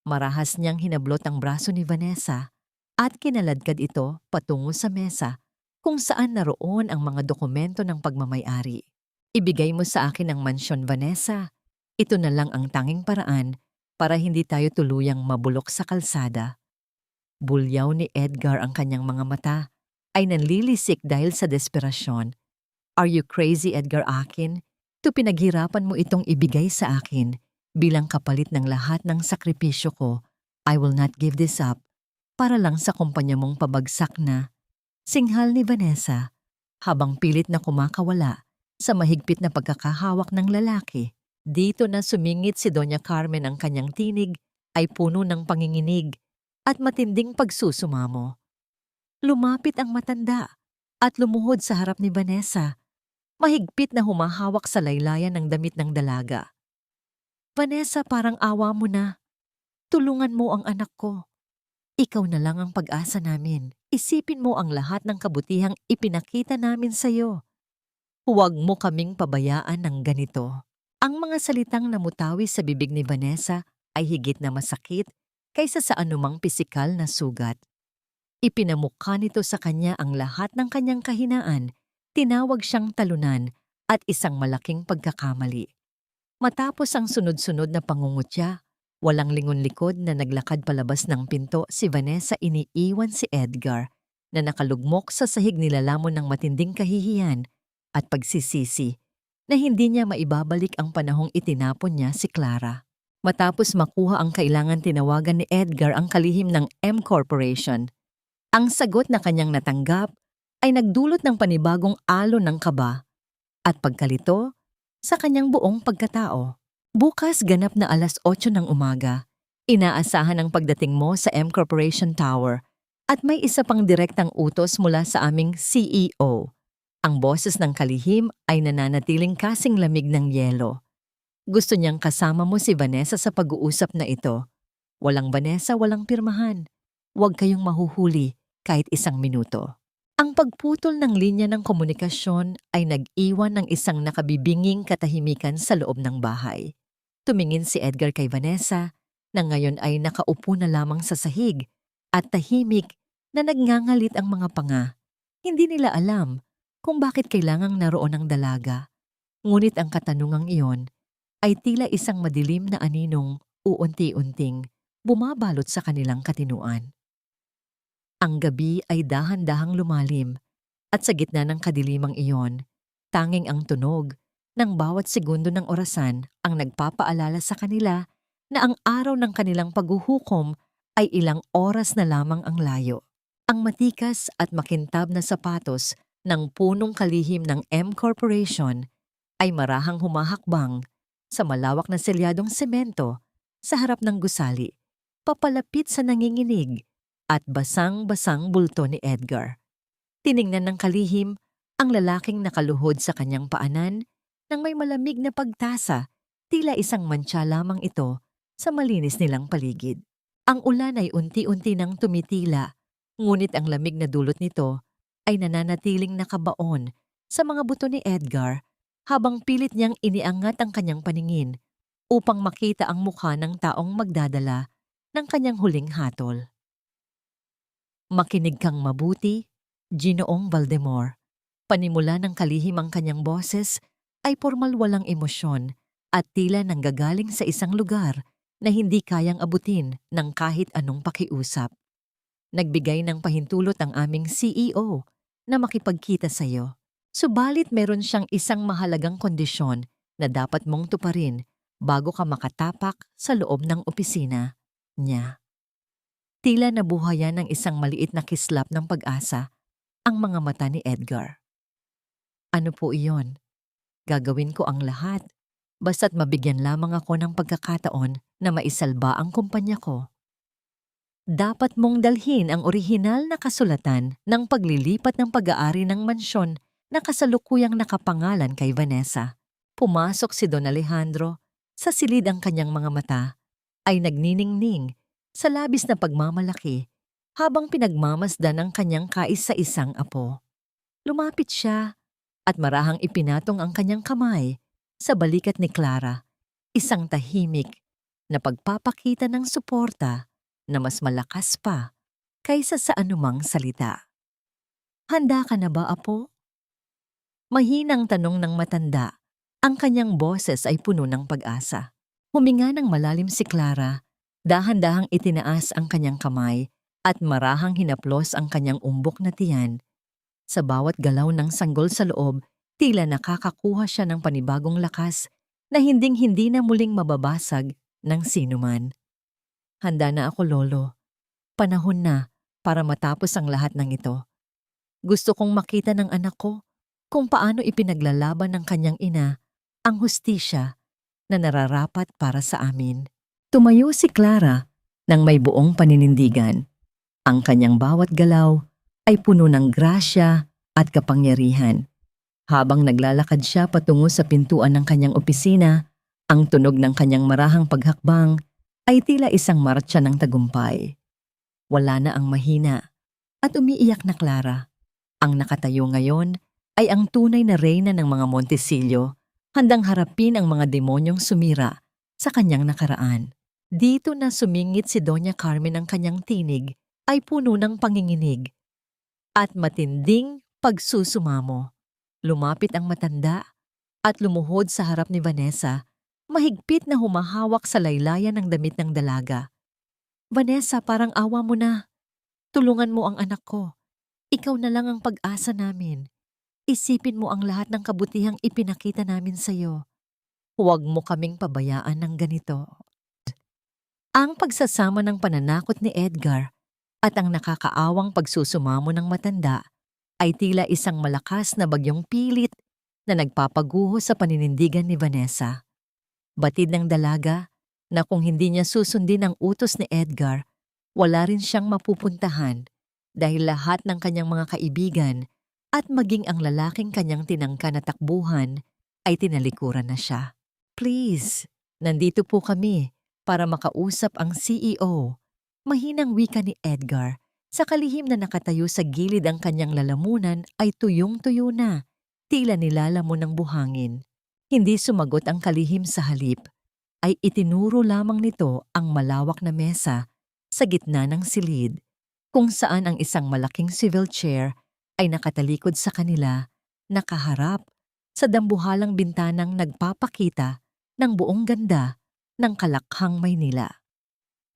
Marahas niyang hinablot ang braso ni Vanessa at kinaladkad ito patungo sa mesa kung saan naroon ang mga dokumento ng pagmamay-ari. Ibigay mo sa akin ang mansyon, Vanessa. Ito na lang ang tanging paraan para hindi tayo tuluyang mabulok sa kalsada. Bulyaw ni Edgar ang kanyang mga mata ay nanlilisik dahil sa desperasyon. Are you crazy, Edgar Akin? Pinaghirapan mo itong ibigay sa akin bilang kapalit ng lahat ng sakripisyo ko. I will not give this up para lang sa kumpanya mong pabagsak na. Singhal ni Vanessa habang pilit na kumakawala sa mahigpit na pagkakahawak ng lalaki. Dito na sumingit si Doña Carmen, ang kanyang tinig ay puno ng panginginig at matinding pagsusumamo. Lumapit ang matanda at lumuhod sa harap ni Vanessa, mahigpit na humahawak sa laylayan ng damit ng dalaga. Vanessa, parang awa mo na. Tulungan mo ang anak ko. Ikaw na lang ang pag-asa namin. Isipin mo ang lahat ng kabutihang ipinakita namin sa iyo. Huwag mo kaming pabayaan ng ganito. Ang mga salitang namutawi sa bibig ni Vanessa ay higit na masakit kaysa sa anumang pisikal na sugat. Ipinamukha nito sa kanya ang lahat ng kanyang kahinaan. Tinawag siyang talunan at isang malaking pagkakamali. Matapos ang sunod-sunod na pangungutya, walang lingon-likod na naglakad palabas ng pinto si Vanessa, iniiwan si Edgar na nakalugmok sa sahig, nilalamon ng matinding kahihiyan at pagsisisi na hindi niya maibabalik ang panahong itinapon niya si Clara. Matapos makuha ang kailangan, tinawagan ni Edgar ang kalihim ng M Corporation. Ang sagot na kanyang natanggap ay nagdulot ng panibagong alon ng kaba at pagkalito sa kanyang buong pagkatao. Bukas, ganap na 8:00 ng umaga, inaasahan ang pagdating mo sa M Corporation Tower at may isa pang direktang utos mula sa aming CEO. Ang boses ng kalihim ay nananatiling kasing lamig ng yelo. Gusto niyang kasama mo si Vanessa sa pag-uusap na ito. Walang Vanessa, walang pirmahan. Huwag kayong mahuhuli kahit 1 minuto. Ang pagputol ng linya ng komunikasyon ay nag-iwan ng isang nakabibinging katahimikan sa loob ng bahay. Tumingin si Edgar kay Vanessa na ngayon ay nakaupo na lamang sa sahig at tahimik na nagngangalit ang mga panga. Hindi nila alam kung bakit kailangang naroon ang dalaga. Ngunit ang katanungang iyon ay tila isang madilim na aninong uunti-unting bumabalot sa kanilang katinuan. Ang gabi ay dahan-dahang lumalim at sa gitna ng kadilimang iyon, tanging ang tunog ng bawat segundo ng orasan ang nagpapaalala sa kanila na ang araw ng kanilang paghuhukom ay ilang oras na lamang ang layo. Ang matikas at makintab na sapatos ng punong kalihim ng M Corporation ay marahang humahakbang sa malawak na selyadong semento sa harap ng gusali, papalapit sa nanginginig at basang-basang bulto ni Edgar. Tiningnan ng kalihim ang lalaking nakaluhod sa kanyang paanan nang may malamig na pagtasa, tila isang mantsa lamang ito sa malinis nilang paligid. Ang ulan ay unti-unti nang tumitila, ngunit ang lamig na dulot nito ay nananatiling nakabaon sa mga buto ni Edgar habang pilit niyang iniangat ang kanyang paningin upang makita ang mukha ng taong magdadala ng kanyang huling hatol. Makinig kang mabuti, Ginoong Valdemar. Panimula ng kalihim ang kanyang boses ay pormal, walang emosyon at tila nanggagaling sa isang lugar na hindi kayang abutin ng kahit anong pakiusap. Nagbigay ng pahintulot ang aming CEO na makipagkita sa iyo. Subalit meron siyang isang mahalagang kondisyon na dapat mong tuparin bago ka makatapak sa loob ng opisina niya. Tila nabuhayan ng isang maliit na kislap ng pag-asa ang mga mata ni Edgar. Ano po iyon? Gagawin ko ang lahat basta't mabigyan lamang ako ng pagkakataon na maisalba ang kumpanya ko. Dapat mong dalhin ang orihinal na kasulatan ng paglilipat ng pag-aari ng mansyon na kasalukuyang nakapangalan kay Vanessa. Pumasok si Don Alejandro, sa silid ang kanyang mga mata, ay nagniningning sa labis na pagmamalaki habang pinagmamasdan ang kanyang kaisa-isang apo. Lumapit siya at marahang ipinatong ang kanyang kamay sa balikat ni Clara, isang tahimik na pagpapakita ng suporta na mas malakas pa kaysa sa anumang salita. "Handa ka na ba, apo?" Mahinang tanong ng matanda. Ang kanyang boses ay puno ng pag-asa. Huminga ng malalim si Clara, dahan-dahang itinaas ang kanyang kamay at marahang hinaplos ang kanyang umbok na tiyan. Sa bawat galaw ng sanggol sa loob, tila nakakakuha siya ng panibagong lakas na hinding-hindi na muling mababasag ng sinuman. "Handa na ako, Lolo. Panahon na para matapos ang lahat ng ito. Gusto kong makita ng anak ko kung paano ipinaglalaban ng kanyang ina ang hustisya na nararapat para sa amin." Tumayo si Clara nang may buong paninindigan. Ang kanyang bawat galaw ay puno ng grasya at kapangyarihan. Habang naglalakad siya patungo sa pintuan ng kanyang opisina, ang tunog ng kanyang marahang paghakbang ay tila isang martsa ng tagumpay. Wala na ang mahina at umiiyak na Clara. Ang nakatayo ngayon ay ang tunay na reyna ng mga Montesillo, handang harapin ang mga demonyong sumira sa kanyang nakaraan. Dito na sumingit si Doña Carmen, ang kanyang tinig ay puno ng panginginig at matinding pagsusumamo. Lumapit ang matanda at lumuhod sa harap ni Vanessa, mahigpit na humahawak sa laylayan ng damit ng dalaga. "Vanessa, parang awa mo na. Tulungan mo ang anak ko. Ikaw na lang ang pag-asa namin. Isipin mo ang lahat ng kabutihang ipinakita namin sa iyo. Huwag mo kaming pabayaan ng ganito." Ang pagsasama ng pananakot ni Edgar at ang nakakaawang pagsusumamo ng matanda ay tila isang malakas na bagyong pilit na nagpapaguho sa paninindigan ni Vanessa. Batid ng dalaga na kung hindi niya susundin ang utos ni Edgar, wala rin siyang mapupuntahan dahil lahat ng kanyang mga kaibigan at maging ang lalaking kanyang tinangka na takbuhan ay tinalikuran na siya. "Please, nandito po kami para makausap ang CEO." Mahinang wika ni Edgar. Sa kalihim na nakatayo sa gilid ang kanyang lalamunan ay tuyong-tuyo na, tila nilalamon ng buhangin. Hindi sumagot ang kalihim, sa halip ay itinuro lamang nito ang malawak na mesa sa gitna ng silid, kung saan ang isang malaking swivel chair ay nakatalikod sa kanila, nakaharap sa dambuhalang bintanang nagpapakita ng buong ganda ng Kalakhang, Maynila.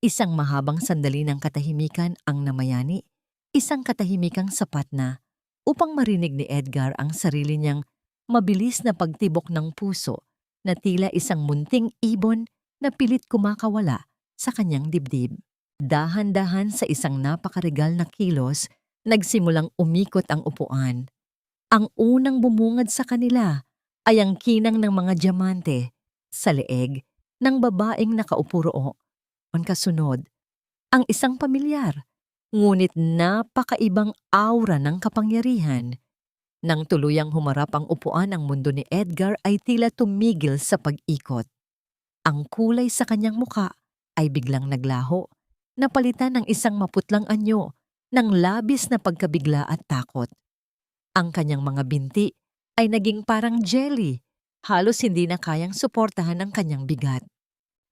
Isang mahabang sandali ng katahimikan ang namayani, isang katahimikang sapat na upang marinig ni Edgar ang sarili niyang mabilis na pagtibok ng puso na tila isang munting ibon na pilit kumakawala sa kanyang dibdib. Dahan-dahan sa isang napakaregal na kilos, nagsimulang umikot ang upuan. Ang unang bumungad sa kanila ay ang kinang ng mga diamante sa leeg ng babaeng nakaupo. Kasunod, ang isang pamilyar, ngunit napakaibang aura ng kapangyarihan. Nang tuluyang humarap ang upuan, ang mundo ni Edgar ay tila tumigil sa pag-ikot. Ang kulay sa kanyang muka ay biglang naglaho, napalitan ng isang maputlang anyo ng labis na pagkabigla at takot. Ang kanyang mga binti ay naging parang jelly, halos hindi na kayang suportahan ang kanyang bigat.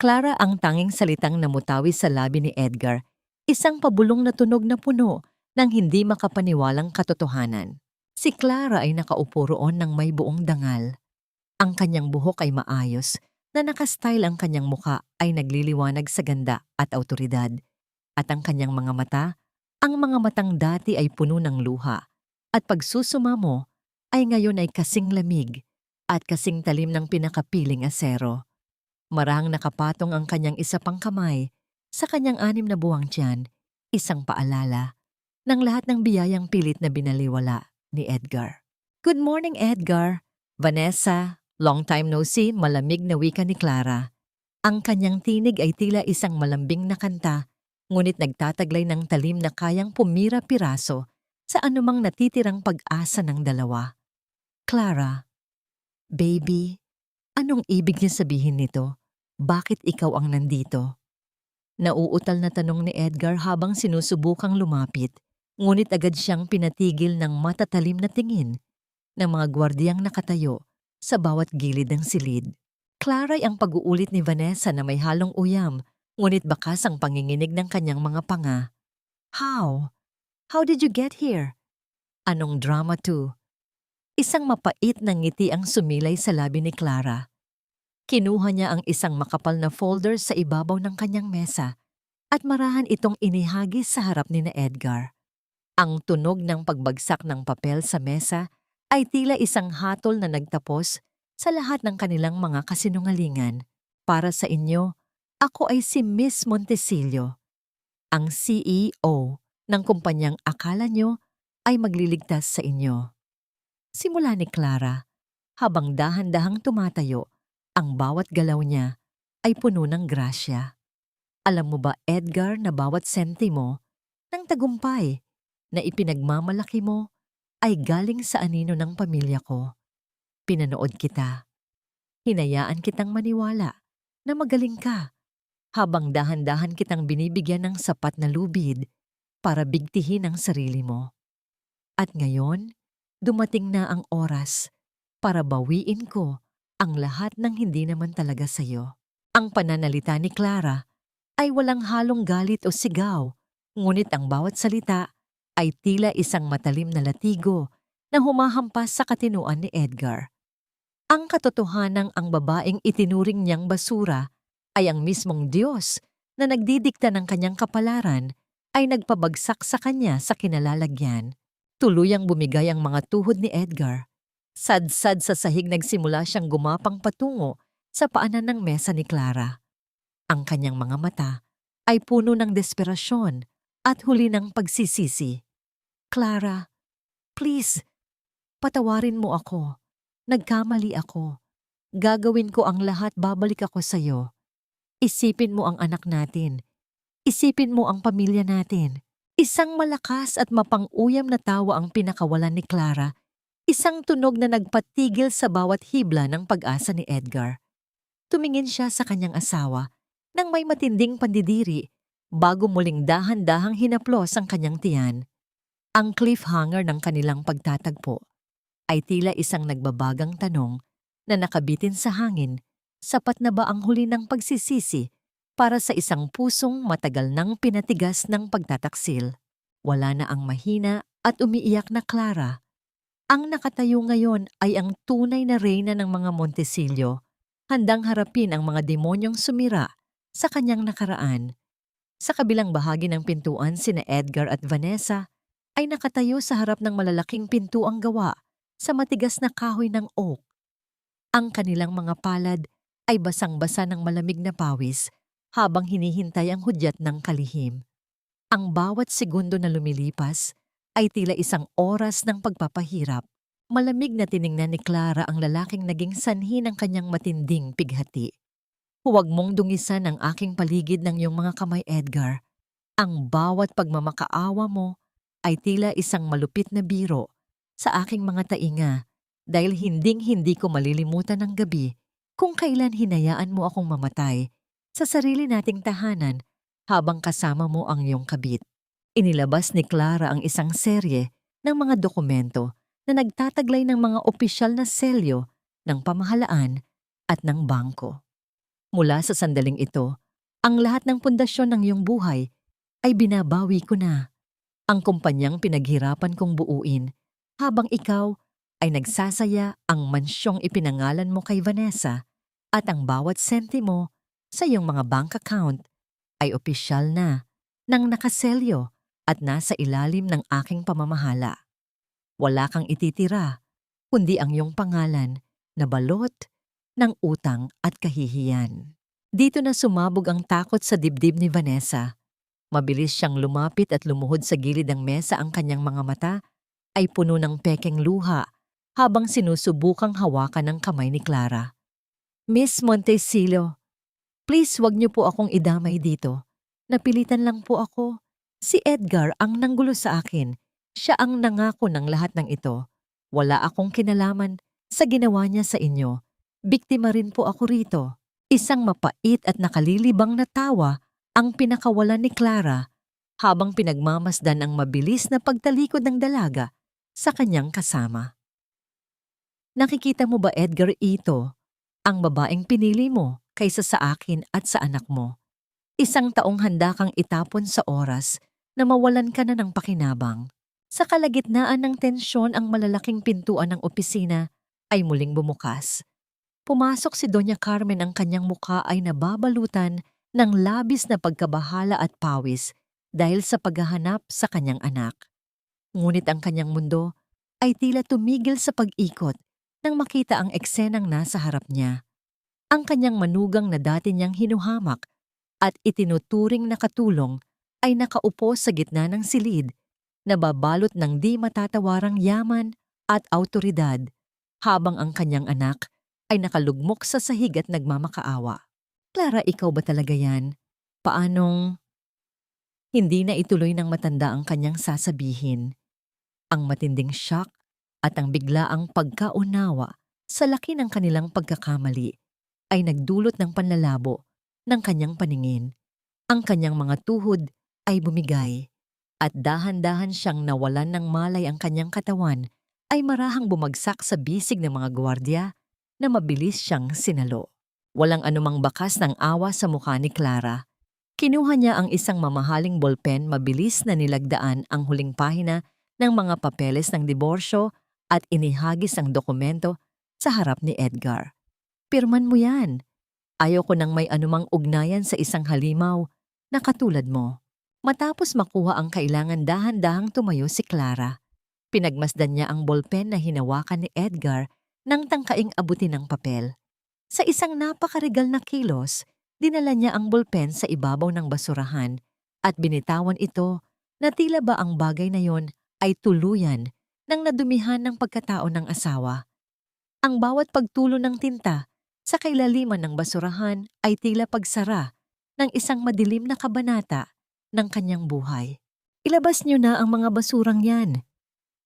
Clara ang tanging salitang namutawi sa labi ni Edgar, isang pabulong na tunog na puno ng hindi makapaniwalang katotohanan. Si Clara ay nakaupo roon ng may buong dangal. Ang kanyang buhok ay maayos, na nakastyle, ang kanyang muka ay nagliliwanag sa ganda at awtoridad. At ang kanyang mga mata, ang mga matang dati ay puno ng luha, at pagsusumamo ay ngayon ay kasing lamig at kasing talim ng pinakapiling asero. Marahang nakapatong ang kanyang isa pang kamay sa kanyang 6 na buwang tiyan, isang paalala ng lahat ng biyayang pilit na binaliwala ni Edgar. "Good morning, Edgar. Vanessa, Long time no see, malamig na wika ni Clara. Ang kanyang tinig ay tila isang malambing na kanta, ngunit nagtataglay ng talim na kayang pumira-piraso sa anumang natitirang pag-asa ng dalawa. Clara, baby, anong ibig niya sabihin nito? Bakit ikaw ang nandito? Nauutal na tanong ni Edgar habang sinusubukang lumapit, ngunit agad siyang pinatigil ng matatalim na tingin ng mga gwardiyang nakatayo sa bawat gilid ng silid. Clara ay ang pag-uulit ni Vanessa na may halong uyam, ngunit bakas ang panginginig ng kanyang mga panga. How? How did you get here? Anong drama to? Isang mapait na ngiti ang sumilay sa labi ni Clara. Kinuha niya ang isang makapal na folder sa ibabaw ng kanyang mesa at marahan itong inihagis sa harap ni na Edgar. Ang tunog ng pagbagsak ng papel sa mesa ay tila isang hatol na nagtapos sa lahat ng kanilang mga kasinungalingan. Para sa inyo, ako ay si Miss Montesillo, ang CEO ng kumpanyang akala nyo ay magliligtas sa inyo. Simula ni Clara, habang dahan-dahang tumatayo, ang bawat galaw niya ay puno ng grasya. Alam mo ba, Edgar, na bawat sentimo ng tagumpay na ipinagmamalaki mo ay galing sa anino ng pamilya ko. Pinanood kita. Hinayaan kitang maniwala na magaling ka habang dahan-dahan kitang binibigyan ng sapat na lubid para bigtihin ang sarili mo. At ngayon, dumating na ang oras para bawiin ko ang lahat ng hindi naman talaga sa'yo. Ang pananalita ni Clara ay walang halong galit o sigaw, ngunit ang bawat salita ay tila isang matalim na latigo na humahampas sa katinuan ni Edgar. Ang katotohanang ang babaeng itinuring niyang basura ay ang mismong Diyos na nagdidikta ng kanyang kapalaran ay nagpabagsak sa kanya sa kinalalagyan. Tuluyang bumigay ang mga tuhod ni Edgar. Sad-sad sa sahig nagsimula siyang gumapang patungo sa paanan ng mesa ni Clara. Ang kanyang mga mata ay puno ng desperasyon at huli ng pagsisisi. Clara, please, patawarin mo ako. Nagkamali ako. Gagawin ko ang lahat, babalik ako sa'yo. Isipin mo ang anak natin. Isipin mo ang pamilya natin. Isang malakas at mapang-uyam na tawa ang pinakawalan ni Clara. Isang tunog na nagpatigil sa bawat hibla ng pag-asa ni Edgar. Tumingin siya sa kanyang asawa nang may matinding pandidiri bago muling dahan-dahang hinaplos ang kanyang tiyan. Ang cliffhanger ng kanilang pagtatagpo ay tila isang nagbabagang tanong na nakabitin sa hangin. Sapat na ba ang huli ng pagsisisi para sa isang pusong matagal nang pinatigas ng pagtataksil? Wala na ang mahina at umiiyak na Clara. Ang nakatayo ngayon ay ang tunay na reyna ng mga Montesillo, handang harapin ang mga demonyong sumira sa kanyang nakaraan. Sa kabilang bahagi ng pintuan, sina Edgar at Vanessa ay nakatayo sa harap ng malalaking pintuang gawa sa matigas na kahoy ng oak. Ang kanilang mga palad ay basang-basa ng malamig na pawis habang hinihintay ang hudyat ng kalihim. Ang bawat segundo na lumilipas ay tila isang oras ng pagpapahirap. Malamig na tiningnan ni Clara ang lalaking naging sanhi ng kanyang matinding pighati. Huwag mong dungisan ang aking paligid ng iyong mga kamay, Edgar. Ang bawat pagmamakaawa mo ay tila isang malupit na biro sa aking mga tainga dahil hinding-hindi ko malilimutan ang gabi kung kailan hinayaan mo akong mamatay sa sarili nating tahanan habang kasama mo ang iyong kabit. Inilabas ni Clara ang isang serye ng mga dokumento na nagtataglay ng mga opisyal na selyo ng pamahalaan at ng bangko. Mula sa sandaling ito, ang lahat ng pundasyon ng iyong buhay ay binabawi ko na. Ang kumpanyang pinaghirapan kong buuin habang ikaw ay nagsasaya ang mansyong ipinangalan mo kay Vanessa at ang bawat sentimo sa iyong mga bank account ay opisyal na nang nakaselyo at nasa ilalim ng aking pamamahala. Wala kang ititira, kundi ang iyong pangalan na balot ng utang at kahihiyan. Dito na sumabog ang takot sa dibdib ni Vanessa. Mabilis siyang lumapit at lumuhod sa gilid ng mesa. Ang kanyang mga mata ay puno ng pekeng luha habang sinusubukang hawakan ng kamay ni Clara. Miss Montecillo, please wag niyo po akong idamay dito. Napilitan lang po ako. Si Edgar ang nanggulo sa akin. Siya ang nangako ng lahat ng ito. Wala akong kinalaman sa ginawa niya sa inyo. Biktima rin po ako rito. Isang mapait at nakalilibang na tawa ang pinakawalan ni Clara habang pinagmamasdan ang mabilis na pagtalikod ng dalaga sa kanyang kasama. Nakikita mo ba, Edgar, ito? Ang babaeng pinili mo kaysa sa akin at sa anak mo. Isang taong handa kang itapon sa oras na mawalan ka na ng pakinabang. Sa kalagitnaan ng tensyon, ang malalaking pintuan ng opisina ay muling bumukas. Pumasok si Doña Carmen, ang kanyang mukha ay nababalutan ng labis na pagkabahala at pawis dahil sa paghahanap sa kanyang anak. Ngunit ang kanyang mundo ay tila tumigil sa pag-ikot nang makita ang eksenang nasa harap niya. Ang kanyang manugang na dati niyang hinuhamak at itinuturing na katulong ay nakaupo sa gitna ng silid, nababalot ng di matatawarang yaman at awtoridad, habang ang kanyang anak ay nakalugmok sa sahig at nagmamakaawa. Clara, ikaw ba talaga yan? Paanong? Hindi na ituloy ng matanda ang kanyang sasabihin. Ang matinding shock at ang biglaang pagkaunawa sa laki ng kanilang pagkakamali ay nagdulot ng panlalabo ng kanyang paningin. Ang kanyang mga tuhod ay bumigay at dahan-dahan siyang nawalan ng malay. Ang kanyang katawan ay marahang bumagsak sa bisig ng mga gwardiya na mabilis siyang sinalo. Walang anumang bakas ng awa sa mukha ni Clara. Kinuha niya ang isang mamahaling bolpen, mabilis na nilagdaan ang huling pahina ng mga papeles ng diborsyo at inihagis ang dokumento sa harap ni Edgar. Pirman mo yan. Ayoko nang may anumang ugnayan sa isang halimaw na katulad mo. Matapos makuha ang kailangan, dahan-dahang tumayo si Clara. Pinagmasdan niya ang bolpen na hinawakan ni Edgar nang tangkaing abutin ng papel. Sa isang napakarigal na kilos, dinala niya ang bolpen sa ibabaw ng basurahan at binitawan ito na tila ba ang bagay na yon ay tuluyan ng nadumihan ng pagkatao ng asawa. Ang bawat pagtulo ng tinta sa kailaliman ng basurahan ay tila pagsara ng isang madilim na kabanata ng kanyang buhay. Ilabas niyo na ang mga basurang yan.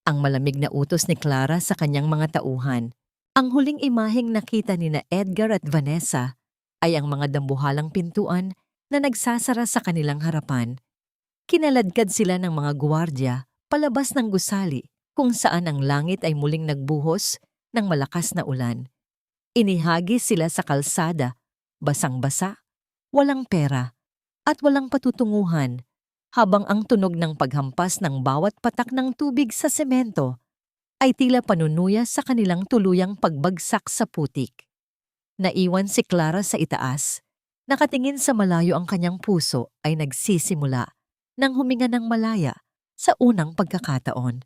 Ang malamig na utos ni Clara sa kanyang mga tauhan. Ang huling imaheng nakita ni na Edgar at Vanessa ay ang mga dambuhalang pintuan na nagsasara sa kanilang harapan. Kinaladkad sila ng mga gwardiya palabas ng gusali kung saan ang langit ay muling nagbuhos ng malakas na ulan. Inihagis sila sa kalsada, basang-basa, walang pera, at walang patutunguhan, habang ang tunog ng paghampas ng bawat patak ng tubig sa semento ay tila panunuya sa kanilang tuluyang pagbagsak sa putik. Naiwan si Clara sa itaas. Nakatingin sa malayo, ang kanyang puso ay nagsisimula nang huminga ng malaya sa unang pagkakataon.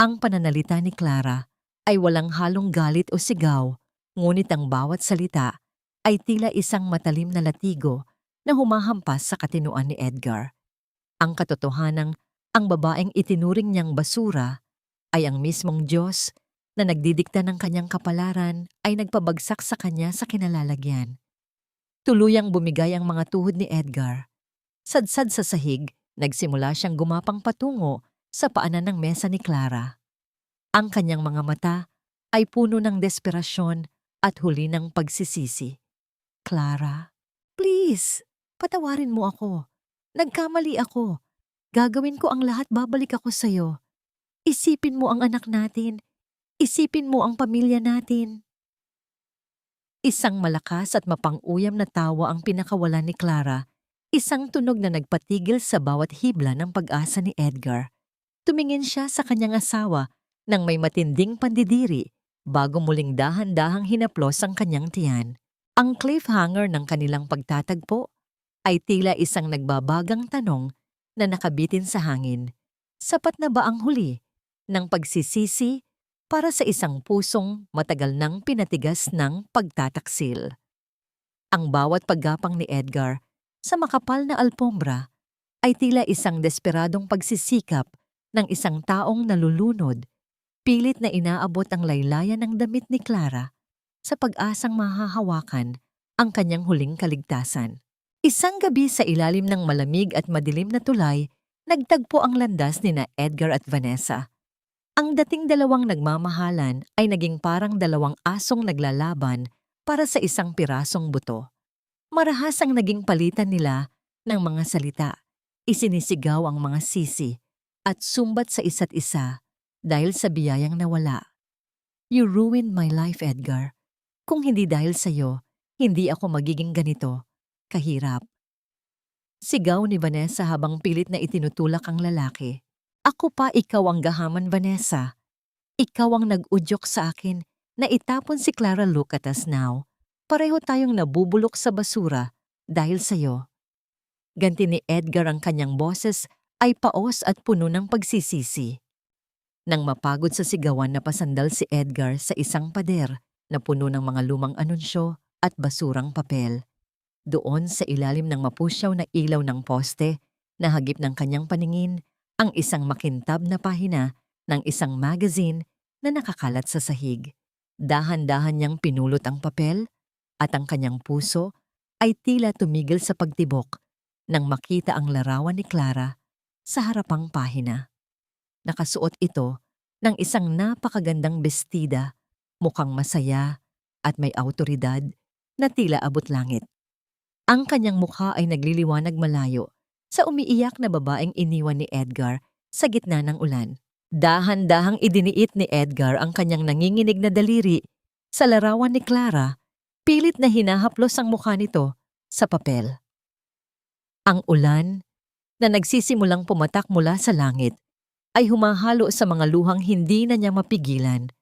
Ang pananalita ni Clara ay walang halong galit o sigaw, ngunit ang bawat salita ay tila isang matalim na latigo na humahampas sa katinuan ni Edgar. Ang katotohanang ang babaeng itinuring niyang basura ay ang mismong Diyos na nagdidikta ng kanyang kapalaran ay nagpabagsak sa kanya sa kinalalagyan. Tuluyang bumigay ang mga tuhod ni Edgar. Sadsad sa sahig, nagsimula siyang gumapang patungo sa paanan ng mesa ni Clara. Ang kanyang mga mata ay puno ng desperasyon at huli ng pagsisisi. Clara, please, patawarin mo ako. Nagkamali ako. Gagawin ko ang lahat, babalik ako sa'yo. Isipin mo ang anak natin. Isipin mo ang pamilya natin. Isang malakas at mapang-uyam na tawa ang pinakawalan ni Clara. Isang tunog na nagpatigil sa bawat hibla ng pag-asa ni Edgar. Tumingin siya sa kanyang asawa nang may matinding pandidiri bago muling dahan-dahang hinaplos ang kanyang tiyan. Ang cliffhanger ng kanilang pagtatagpo ay tila isang nagbabagang tanong na nakabitin sa hangin. Sapat na ba ang huli ng pagsisisi para sa isang pusong matagal nang pinatigas ng pagtataksil? Ang bawat paggapang ni Edgar sa makapal na alpombra ay tila isang desperadong pagsisikap ng isang taong nalulunod Pilit na inaabot ang laylayan ng damit ni Clara sa pag-asang mahahawakan ang kanyang huling kaligtasan. Isang gabi sa ilalim ng malamig at madilim na tulay, nagtagpo ang landas ni na Edgar at Vanessa. Ang dating dalawang nagmamahalan ay naging parang dalawang asong naglalaban para sa isang pirasong buto. Marahas ang naging palitan nila ng mga salita. Isinisigaw ang mga sisi at sumbat sa isa't isa dahil sa biyayang nawala. You ruined my life, Edgar. Kung hindi dahil sa'yo, hindi ako magiging ganito kahirap. Sigaw ni Vanessa habang pilit na itinutulak ang lalaki. Ako pa, ikaw ang gahaman, Vanessa. Ikaw ang nag-udyok sa akin na itapon si Clara. Look at us now. Pareho tayong nabubulok sa basura dahil sa'yo. Ganti ni Edgar ang kanyang boses ay paos at puno ng pagsisisi. Nang mapagod sa sigawan, napasandal si Edgar sa isang pader na puno ng mga lumang anunsyo at basurang papel. Doon sa ilalim ng mapusyaw na ilaw ng poste, nahagip ng kanyang paningin ang isang makintab na pahina ng isang magazine na nakakalat sa sahig. Dahan-dahan niyang pinulot ang papel at ang kanyang puso ay tila tumigil sa pagtibok nang makita ang larawan ni Clara sa harapang pahina. Nakasuot ito ng isang napakagandang bestida, mukhang masaya at may awtoridad na tila abot langit. Ang kanyang mukha ay nagliliwanag malayo sa umiiyak na babaeng iniwan ni Edgar sa gitna ng ulan. Dahan-dahang idiniit ni Edgar ang kanyang nanginginig na daliri sa larawan ni Clara, pilit na hinahaplos ang mukha nito sa papel. Ang ulan na nagsisimulang pumatak mula sa langit ay humahalo sa mga luhang hindi na niya mapigilan.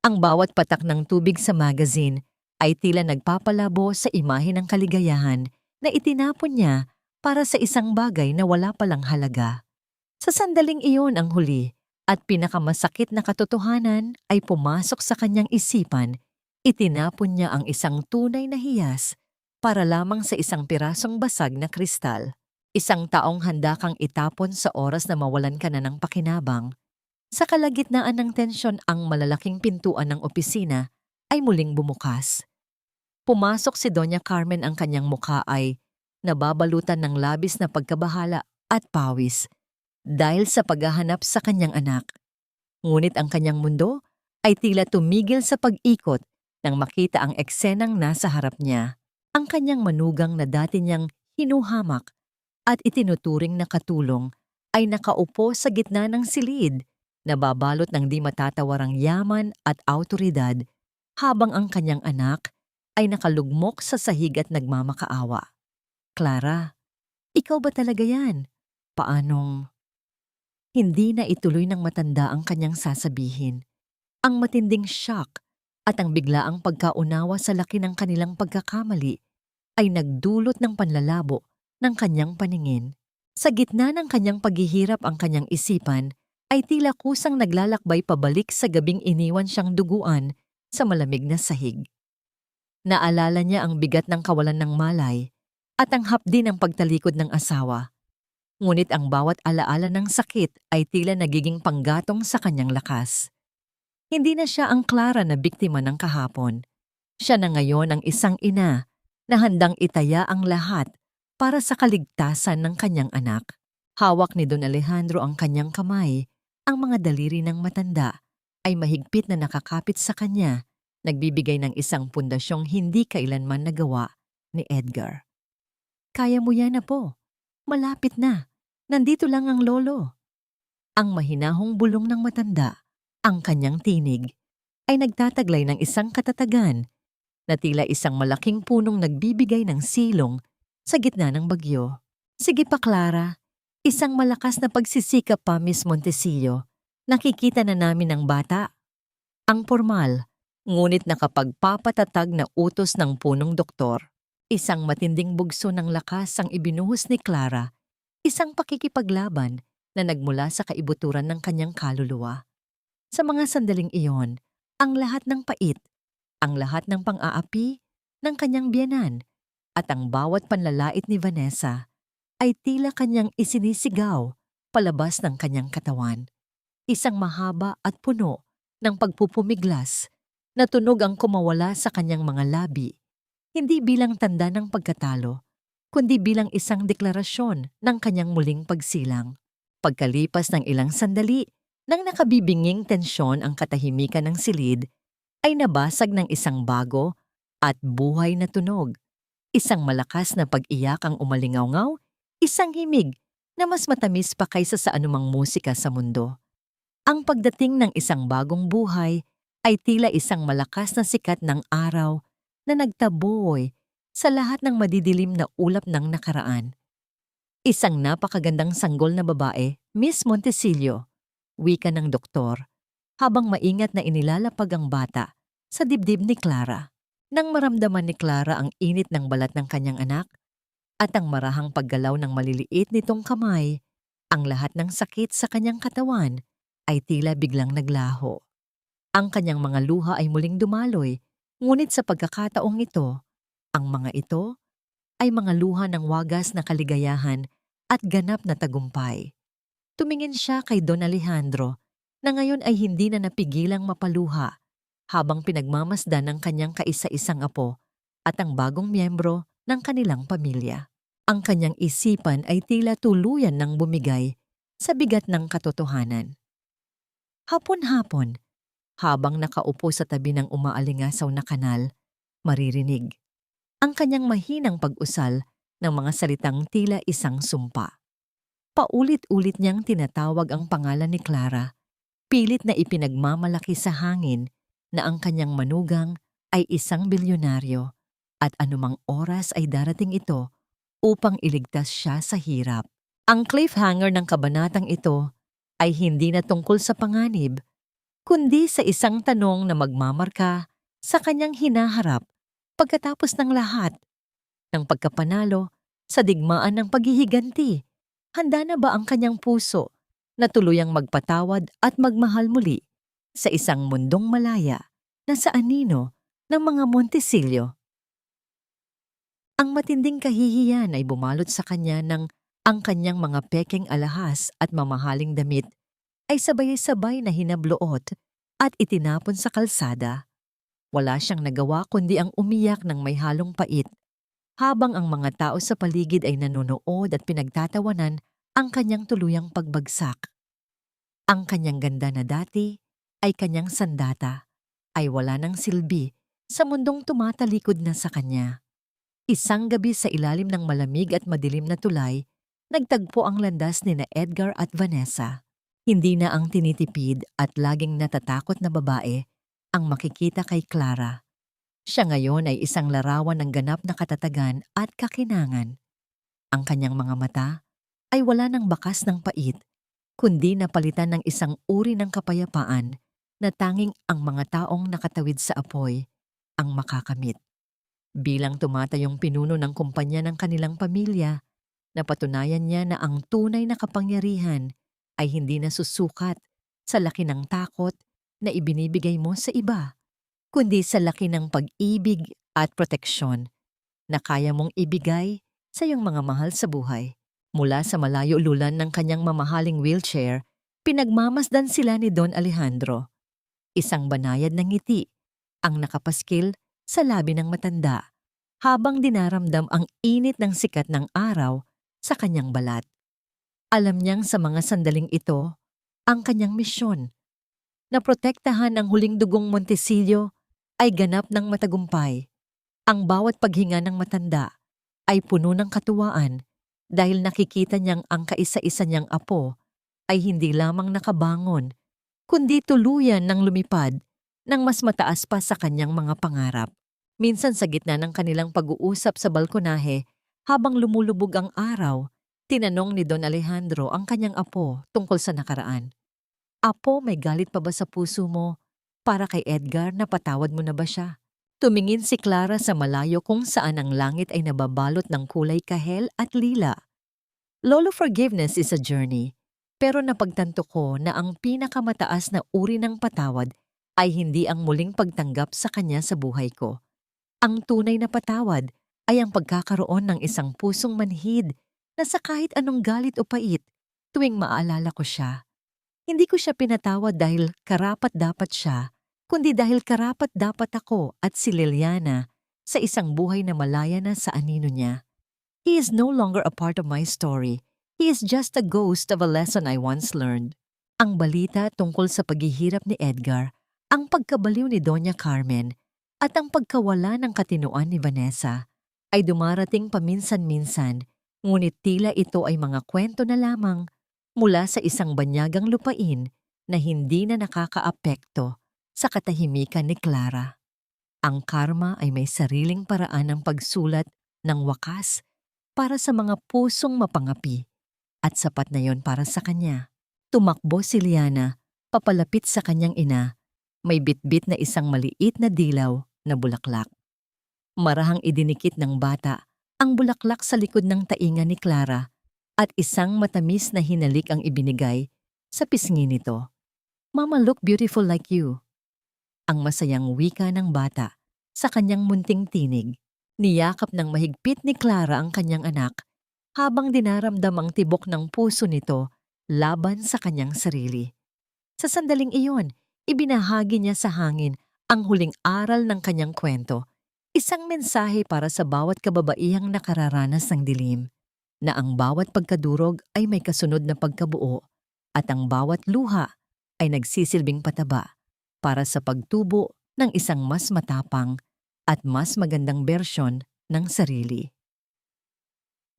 Ang bawat patak ng tubig sa magazine ay tila nagpapalabo sa imahe ng kaligayahan na itinapon niya para sa isang bagay na wala palang halaga. Sa sandaling iyon ang huli at pinakamasakit na katotohanan ay pumasok sa kanyang isipan, itinapon niya ang isang tunay na hiyas para lamang sa isang pirasong basag na kristal. Isang taong handa kang itapon sa oras na mawalan ka na ng pakinabang. Sa kalagitnaan ng tensyon, ang malalaking pintuan ng opisina ay muling bumukas. Pumasok si Doña Carmen, ang kanyang mukha ay nababalutan ng labis na pagkabahala at pawis dahil sa paghahanap sa kanyang anak. Ngunit ang kanyang mundo ay tila tumigil sa pag-ikot nang makita ang eksenang nasa harap niya. Ang kanyang manugang na dati niyang hinuhamak at itinuturing na katulong ay nakaupo sa gitna ng silid, nababalot ng di matatawarang yaman at awtoridad, habang ang kanyang anak ay nakalugmok sa sahig at nagmamakaawa. Clara, ikaw ba talaga yan? Paanong? Hindi na ituloy ng matanda ang kanyang sasabihin. Ang matinding shock at ang biglaang pagkaunawa sa laki ng kanilang pagkakamali ay nagdulot ng panlalabo ng kanyang paningin. Sa gitna ng kanyang paghihirap, ang kanyang isipan ay tila kusang naglalakbay pabalik sa gabing iniwan siyang duguan sa malamig na sahig. Naalala niya ang bigat ng kawalan ng malay at ang hapdi ng pagtalikod ng asawa. Ngunit ang bawat alaala ng sakit ay tila nagiging panggatong sa kanyang lakas. Hindi na siya ang Clara na biktima ng kahapon. Siya na ngayon ang isang ina na handang itaya ang lahat para sa kaligtasan ng kanyang anak. Hawak ni Don Alejandro ang kanyang kamay. Ang mga daliri ng matanda ay mahigpit na nakakapit sa kanya, nagbibigay ng isang pundasyong hindi kailanman nagawa ni Edgar. Kaya mo yan, apo. Malapit na. Nandito lang ang lolo. Ang mahinahong bulong ng matanda, ang kanyang tinig, ay nagtataglay ng isang katatagan na tila isang malaking punong nagbibigay ng silong sa gitna ng bagyo. Sige pa, Clara. Isang malakas na pagsisikap pa, Miss Montesillo. Nakikita na namin ang bata. Ang formal, ngunit nakapagpapatatag na utos ng punong doktor. Isang matinding bugso ng lakas ang ibinuhos ni Clara, isang pakikipaglaban na nagmula sa kaibuturan ng kanyang kaluluwa. Sa mga sandaling iyon, ang lahat ng pait, ang lahat ng pang-aapi ng kanyang biyenan, at ang bawat panlalait ni Vanessa ay tila kanyang isinisigaw palabas ng kanyang katawan. Isang mahaba at puno ng pagpupumiglas, na tunog ang kumawala sa kanyang mga labi, hindi bilang tanda ng pagkatalo, kundi bilang isang deklarasyon ng kanyang muling pagsilang. Pagkalipas ng ilang sandali, nang nakabibinging tensyon ang katahimikan ng silid, ay nabasag ng isang bago at buhay na tunog. Isang malakas na pag-iyak ang umalingaw-ngaw, isang himig na mas matamis pa kaysa sa anumang musika sa mundo. Ang pagdating ng isang bagong buhay ay tila isang malakas na sikat ng araw na nagtaboy sa lahat ng madidilim na ulap ng nakaraan. Isang napakagandang sanggol na babae, Miss Montesillo, wika ng doktor, habang maingat na inilalapag ang bata sa dibdib ni Clara. Nang maramdaman ni Clara ang init ng balat ng kanyang anak at ang marahang paggalaw ng maliliit nitong kamay, ang lahat ng sakit sa kanyang katawan ay tila biglang naglaho. Ang kanyang mga luha ay muling dumaloy, ngunit sa pagkakataong ito, ang mga ito ay mga luha ng wagas na kaligayahan at ganap na tagumpay. Tumingin siya kay Don Alejandro na ngayon ay hindi na napigilang mapaluha habang pinagmamasdan ng kanyang kaisa-isang apo at ang bagong miyembro ng kanilang pamilya. Ang kanyang isipan ay tila tuluyan ng bumigay sa bigat ng katotohanan. Hapon-hapon, habang nakaupo sa tabi ng umaalingasaw na kanal, maririnig ang kanyang mahinang pag-usal ng mga salitang tila isang sumpa. Paulit-ulit niyang tinatawag ang pangalan ni Clara, pilit na ipinagmamalaki sa hangin na ang kanyang manugang ay isang bilyonaryo at anumang oras ay darating ito upang iligtas siya sa hirap. Ang cliffhanger ng kabanatang ito ay hindi na tungkol sa panganib, kundi sa isang tanong na magmamarka sa kanyang hinaharap pagkatapos ng lahat. Ng pagkapanalo sa digmaan ng paghihiganti, handa na ba ang kanyang puso na tuluyang magpatawad at magmahal muli sa isang mundong malaya na sa anino ng mga Montesillo? Ang matinding kahihiyan ay bumalot sa kanya nang ang kanyang mga pekeng alahas at mamahaling damit ay sabay-sabay na hinabloot at itinapon sa kalsada. Wala siyang nagawa kundi ang umiyak ng may halong pait, habang ang mga tao sa paligid ay nanonood at pinagtatawanan ang kanyang tuluyang pagbagsak. Ang kanyang ganda na dati ay kanyang sandata, ay wala ng silbi sa mundong tumatalikod na sa kanya. Isang gabi sa ilalim ng malamig at madilim na tulay, nagtagpo ang landas ni na Edgar at Vanessa. Hindi na ang tinitipid at laging natatakot na babae ang makikita kay Clara. Siya ngayon ay isang larawan ng ganap na katatagan at kakinangan. Ang kanyang mga mata ay wala ng bakas ng pait, kundi napalitan ng isang uri ng kapayapaan na tanging ang mga taong nakatawid sa apoy ang makakamit. Bilang tumatayong pinuno ng kumpanya ng kanilang pamilya, napatunayan niya na ang tunay na kapangyarihan ay hindi nasusukat sa laki ng takot na ibinibigay mo sa iba, kundi sa laki ng pag-ibig at proteksyon na kaya mong ibigay sa iyong mga mahal sa buhay. Mula sa malayo lulan ng kanyang mamahaling wheelchair, pinagmamasdan sila ni Don Alejandro. Isang banayad na ngiti ang nakapaskil sa labi ng matanda habang dinaramdam ang init ng sikat ng araw sa kanyang balat. Alam niyang sa mga sandaling ito ang kanyang misyon, na protektahan ang huling dugong Montesillo ay ganap ng matagumpay. Ang bawat paghinga ng matanda ay puno ng katuwaan dahil nakikita niyang ang kaisa-isa niyang apo ay hindi lamang nakabangon, kundi tuluyan ng lumipad ng mas mataas pa sa kanyang mga pangarap. Minsan sa gitna ng kanilang pag-uusap sa balkonahe habang lumulubog ang araw, tinanong ni Don Alejandro ang kanyang apo tungkol sa nakaraan. Apo, may galit pa ba sa puso mo para kay Edgar? Napatawad mo na ba siya? Tumingin si Clara sa malayo kung saan ang langit ay nababalot ng kulay kahel at lila. Lolo, forgiveness is a journey, pero napagtanto ko na ang pinakamataas na uri ng patawad ay hindi ang muling pagtanggap sa kanya sa buhay ko. Ang tunay na patawad ay ang pagkakaroon ng isang pusong manhid na sa kahit anong galit o pait tuwing maalala ko siya. Hindi ko siya pinatawad dahil karapat-dapat siya, kundi dahil karapat-dapat ako at si Liliana sa isang buhay na malaya na sa anino niya. He is no longer a part of my story. He is just a ghost of a lesson I once learned. Ang balita tungkol sa paghihirap ni Edgar, ang pagkabaliw ni Doña Carmen, at ang pagkawala ng katinoan ni Vanessa ay dumarating paminsan-minsan, ngunit tila ito ay mga kwento na lamang mula sa isang banyagang lupain na hindi na nakakaapekto sa katahimikan ni Clara. Ang karma ay may sariling paraan ng pagsulat ng wakas para sa mga pusong mapangapi at sapat na yon para sa kanya. Tumakbo si Liana, papalapit sa kanyang ina, may bitbit na isang maliit na dilaw na bulaklak. Marahang idinikit ng bata ang bulaklak sa likod ng tainga ni Clara at isang matamis na hinalik ang ibinigay sa pisngi nito. "Mama, look beautiful like you." Ang masayang wika ng bata sa kanyang munting tinig. Niyakap ng mahigpit ni Clara ang kanyang anak habang dinaramdam ang tibok ng puso nito laban sa kanyang sarili. Sa sandaling iyon, ibinahagi niya sa hangin ang huling aral ng kanyang kwento, isang mensahe para sa bawat kababaihang nakararanas ng dilim, na ang bawat pagkadurog ay may kasunod na pagkabuo at ang bawat luha ay nagsisilbing pataba para sa pagtubo ng isang mas matapang at mas magandang bersyon ng sarili.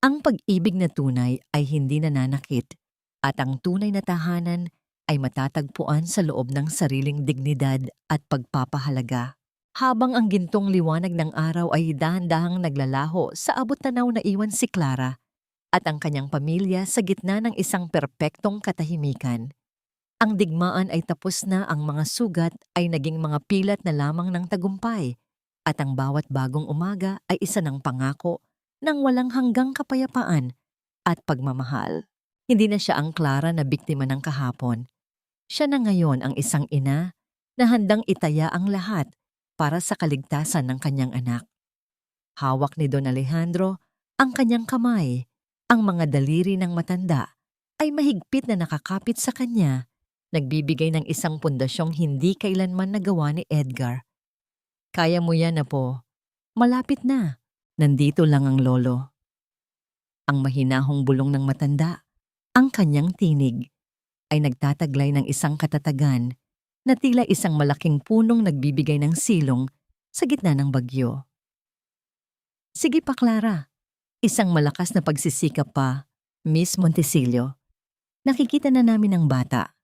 Ang pag-ibig na tunay ay hindi nananakit at ang tunay na tahanan ay matatagpuan sa loob ng sariling dignidad at pagpapahalaga. Habang ang gintong liwanag ng araw ay dahan-dahang naglalaho sa abot-tanaw na iwan si Clara at ang kanyang pamilya sa gitna ng isang perpektong katahimikan. Ang digmaan ay tapos na, ang mga sugat ay naging mga pilat na lamang ng tagumpay at ang bawat bagong umaga ay isa ng pangako ng walang hanggang kapayapaan at pagmamahal. Hindi na siya ang Clara na biktima ng kahapon. Siya na ngayon ang isang ina na handang itaya ang lahat para sa kaligtasan ng kanyang anak. Hawak ni Don Alejandro ang kanyang kamay. Ang mga daliri ng matanda ay mahigpit na nakakapit sa kanya, nagbibigay ng isang pundasyong hindi kailanman nagawa ni Edgar. "Kaya mo yan, Apo. Malapit na. Nandito lang ang lolo." Ang mahinahong bulong ng matanda, ang kanyang tinig, ay nagtataglay ng isang katatagan na tila isang malaking punong nagbibigay ng silong sa gitna ng bagyo. "Sige pa, Clara." Isang malakas na pagsisikap pa, Miss Montesilio. "Nakikita na namin ang bata."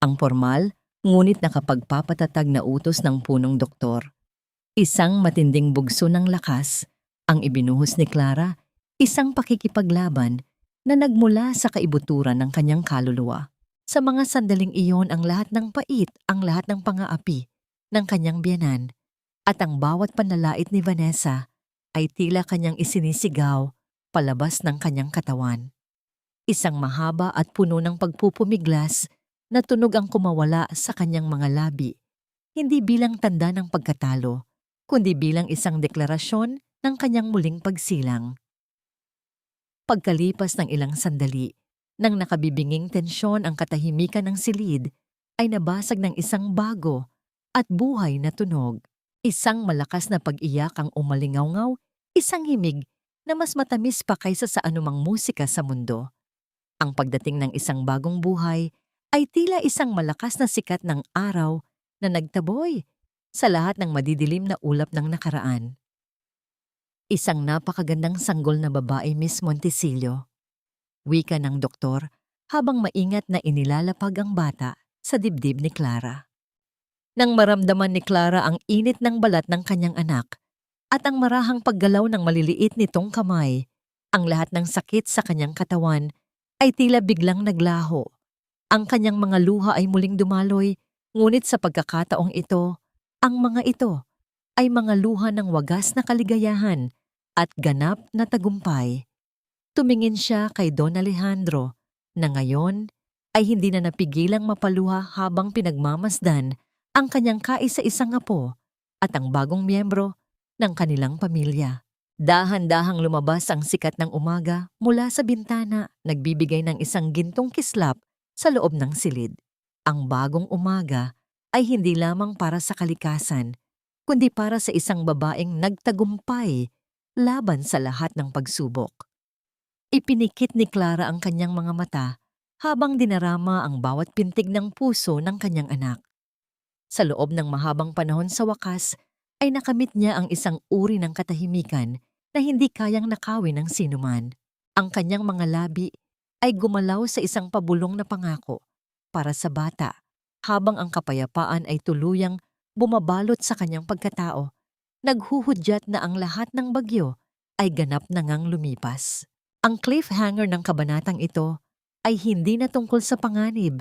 Ang formal, ngunit nakapagpapatatag na utos ng punong doktor. Isang matinding bugso ng lakas ang ibinuhos ni Clara, isang pakikipaglaban na nagmula sa kaibuturan ng kanyang kaluluwa. Sa mga sandaling iyon, ang lahat ng pait, ang lahat ng pangaapi ng kanyang biyanan at ang bawat panlalait ni Vanessa ay tila kanyang isinisigaw palabas ng kanyang katawan. Isang mahaba at puno ng pagpupumiglas na tunog ang kumawala sa kanyang mga labi, hindi bilang tanda ng pagkatalo, kundi bilang isang deklarasyon ng kanyang muling pagsilang. Pagkalipas ng ilang sandali, nang nakabibinging tensyon ang katahimikan ng silid, ay nabasag ng isang bago at buhay na tunog. Isang malakas na pag-iyak ang umalingaw-ngaw, isang himig na mas matamis pa kaysa sa anumang musika sa mundo. Ang pagdating ng isang bagong buhay ay tila isang malakas na sikat ng araw na nagtaboy sa lahat ng madidilim na ulap ng nakaraan. Isang napakagandang sanggol na babae, Miss Montesilio. Wika ng doktor habang maingat na inilalapag ang bata sa dibdib ni Clara. Nang maramdaman ni Clara ang init ng balat ng kanyang anak at ang marahang paggalaw ng maliliit nitong kamay, ang lahat ng sakit sa kanyang katawan ay tila biglang naglaho. Ang kanyang mga luha ay muling dumaloy, ngunit sa pagkakataong ito, ang mga ito ay mga luha ng wagas na kaligayahan at ganap na tagumpay. Tumingin siya kay Don Alejandro na ngayon ay hindi na napigilang mapaluha habang pinagmamasdan ang kanyang kaisa-isang apo at ang bagong miyembro ng kanilang pamilya. Dahan-dahang lumabas ang sikat ng umaga mula sa bintana, nagbibigay ng isang gintong kislap sa loob ng silid. Ang bagong umaga ay hindi lamang para sa kalikasan, kundi para sa isang babaeng nagtagumpay laban sa lahat ng pagsubok. Ipinikit ni Clara ang kanyang mga mata habang dinarama ang bawat pintig ng puso ng kanyang anak. Sa loob ng mahabang panahon sa wakas, ay nakamit niya ang isang uri ng katahimikan na hindi kayang nakawin ng sinuman. Ang kanyang mga labi ay gumalaw sa isang pabulong na pangako para sa bata, habang ang kapayapaan ay tuluyang bumabalot sa kanyang pagkatao, naghuhudyat na ang lahat ng bagyo ay ganap na ngang lumipas. Ang cliffhanger ng kabanatang ito ay hindi na tungkol sa panganib,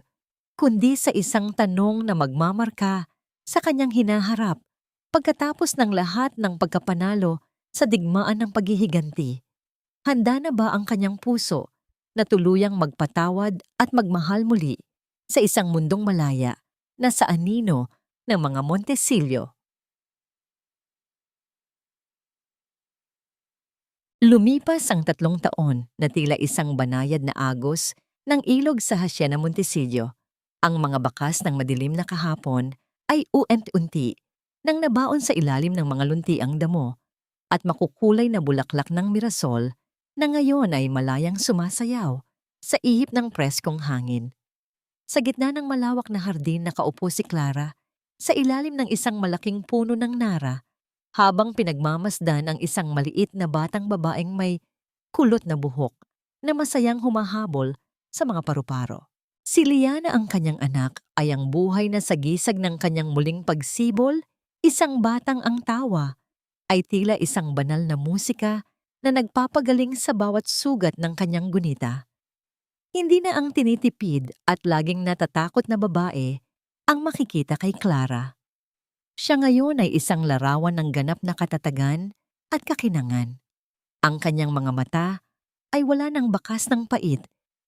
kundi sa isang tanong na magmamarka sa kanyang hinaharap pagkatapos ng lahat ng pagkapanalo sa digmaan ng paghihiganti. Handa na ba ang kanyang puso na tuluyang magpatawad at magmahal muli sa isang mundong malaya na sa anino ng mga Montesillo? Lumipas ang 3 taon na tila isang banayad na agos ng ilog sa Hacienda Montesillo. Ang mga bakas ng madilim na kahapon ay uent-unti nang nabaon sa ilalim ng mga luntiang damo at makukulay na bulaklak ng mirasol na ngayon ay malayang sumasayaw sa ihip ng preskong hangin. Sa gitna ng malawak na hardin nakaupo si Clara sa ilalim ng isang malaking puno ng nara habang pinagmamasdan ang isang maliit na batang babaeng may kulot na buhok na masayang humahabol sa mga paru-paro. Si Liana, ang kanyang anak, ay ang buhay na sagisag ng kanyang muling pagsibol, isang batang ang tawa ay tila isang banal na musika na nagpapagaling sa bawat sugat ng kanyang gunita. Hindi na ang tinitipid at laging natatakot na babae ang makikita kay Clara. Siya ngayon ay isang larawan ng ganap na katatagan at kakinangan. Ang kanyang mga mata ay wala ng bakas ng pait,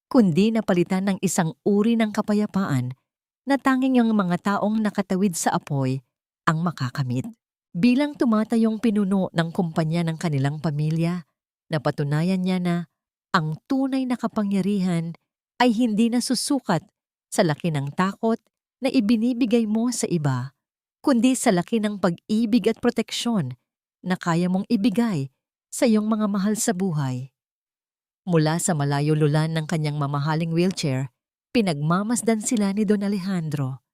kundi napalitan ng isang uri ng kapayapaan na tanging ang mga taong nakatawid sa apoy ang makakamit. Bilang tumatayong pinuno ng kumpanya ng kanilang pamilya, napatunayan niya na ang tunay na kapangyarihan ay hindi nasusukat sa laki ng takot na ibinibigay mo sa iba, kundi sa laki ng pag-ibig at proteksyon na kaya mong ibigay sa iyong mga mahal sa buhay. Mula sa malayo lulan ng kanyang mamahaling wheelchair, pinagmamasdan sila ni Don Alejandro.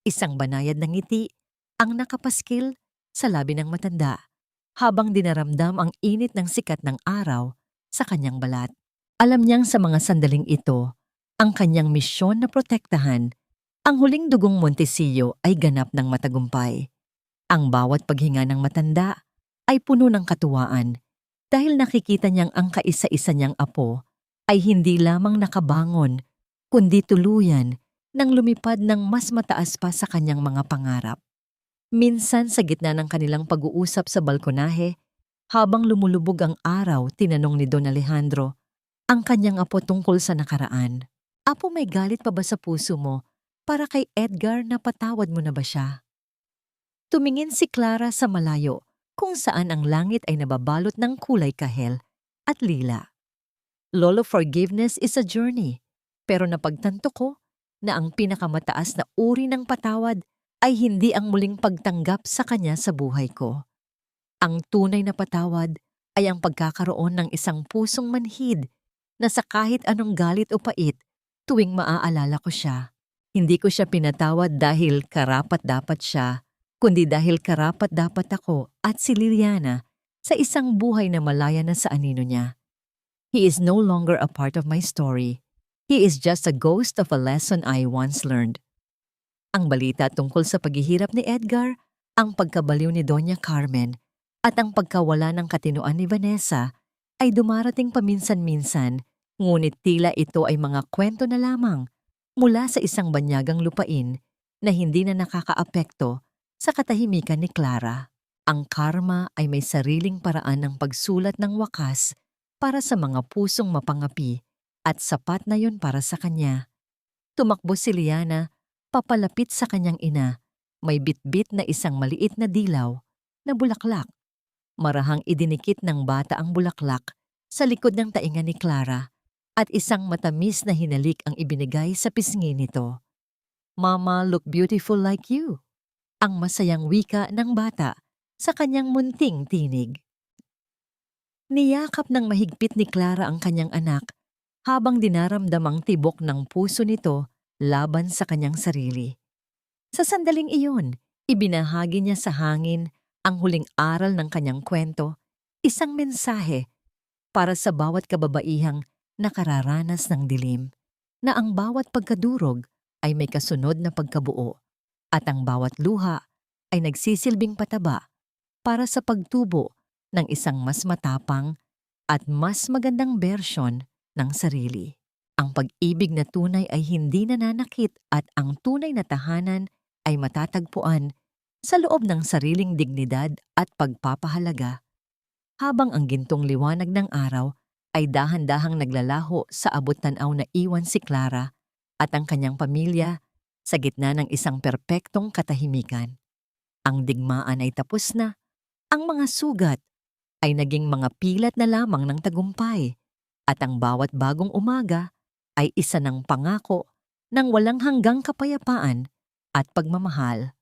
Isang banayad na ngiti ang nakapaskil sa labi ng matanda habang dinaramdam ang init ng sikat ng araw sa kanyang balat. Alam niyang sa mga sandaling ito, ang kanyang misyon na protektahan ang huling dugong Montesillo ay ganap ng matagumpay. Ang bawat paghinga ng matanda ay puno ng katuwaan dahil nakikita niyang ang kaisa-isa niyang apo ay hindi lamang nakabangon, kundi tuluyan nang lumipad ng mas mataas pa sa kanyang mga pangarap. Minsan sa gitna ng kanilang pag-uusap sa balkonahe, habang lumulubog ang araw, tinanong ni Don Alejandro ang kanyang apo tungkol sa nakaraan. Apo, may galit pa ba sa puso mo para kay Edgar, na patawad mo na ba siya? Tumingin si Clara sa malayo kung saan ang langit ay nababalot ng kulay kahel at lila. Lolo, forgiveness is a journey, pero napagtanto ko na ang pinakamataas na uri ng patawad ay hindi ang muling pagtanggap sa kanya sa buhay ko. Ang tunay na patawad ay ang pagkakaroon ng isang pusong manhid na sa kahit anong galit o pait tuwing maaalala ko siya. Hindi ko siya pinatawad dahil karapat-dapat siya, kundi dahil karapat-dapat ako at si Liliana sa isang buhay na malaya na sa anino niya. He is no longer a part of my story. He is just a ghost of a lesson I once learned. Ang balita tungkol sa paghihirap ni Edgar, ang pagkabaliw ni Doña Carmen, at ang pagkawala ng katinoan ni Vanessa ay dumarating paminsan-minsan, ngunit tila ito ay mga kwento na lamang mula sa isang banyagang lupain na hindi na nakakaapekto sa katahimikan ni Clara. Ang karma ay may sariling paraan ng pagsulat ng wakas para sa mga pusong mapangapi at sapat na yon para sa kanya. Tumakbo si Liana, papalapit sa kanyang ina, may bitbit na isang maliit na dilaw na bulaklak. Marahang idinikit ng bata ang bulaklak sa likod ng tainga ni Clara at isang matamis na hinalik ang ibinigay sa pisngi nito. "Mama, look beautiful like you." Ang masayang wika ng bata sa kanyang munting tinig. Niyakap ng mahigpit ni Clara ang kanyang anak habang dinaramdam ang tibok ng puso nito laban sa kanyang sarili. Sa sandaling iyon, ibinahagi niya sa hangin ang huling aral ng kanyang kwento, isang mensahe para sa bawat kababaihang nakararanas ng dilim, na ang bawat pagkadurog ay may kasunod na pagkabuo at ang bawat luha ay nagsisilbing pataba para sa pagtubo ng isang mas matapang at mas magandang bersyon ng sarili. Ang pag-ibig na tunay ay hindi nananakit at ang tunay na tahanan ay matatagpuan sa loob ng sariling dignidad at pagpapahalaga. Habang ang gintong liwanag ng araw ay dahan-dahang naglalaho sa abot-tanaw na iwan si Clara at ang kanyang pamilya sa gitna ng isang perpektong katahimikan. Ang digmaan ay tapos na, ang mga sugat ay naging mga pilat na lamang ng tagumpay, at ang bawat bagong umaga ay isa ng pangako ng walang hanggang kapayapaan at pagmamahal.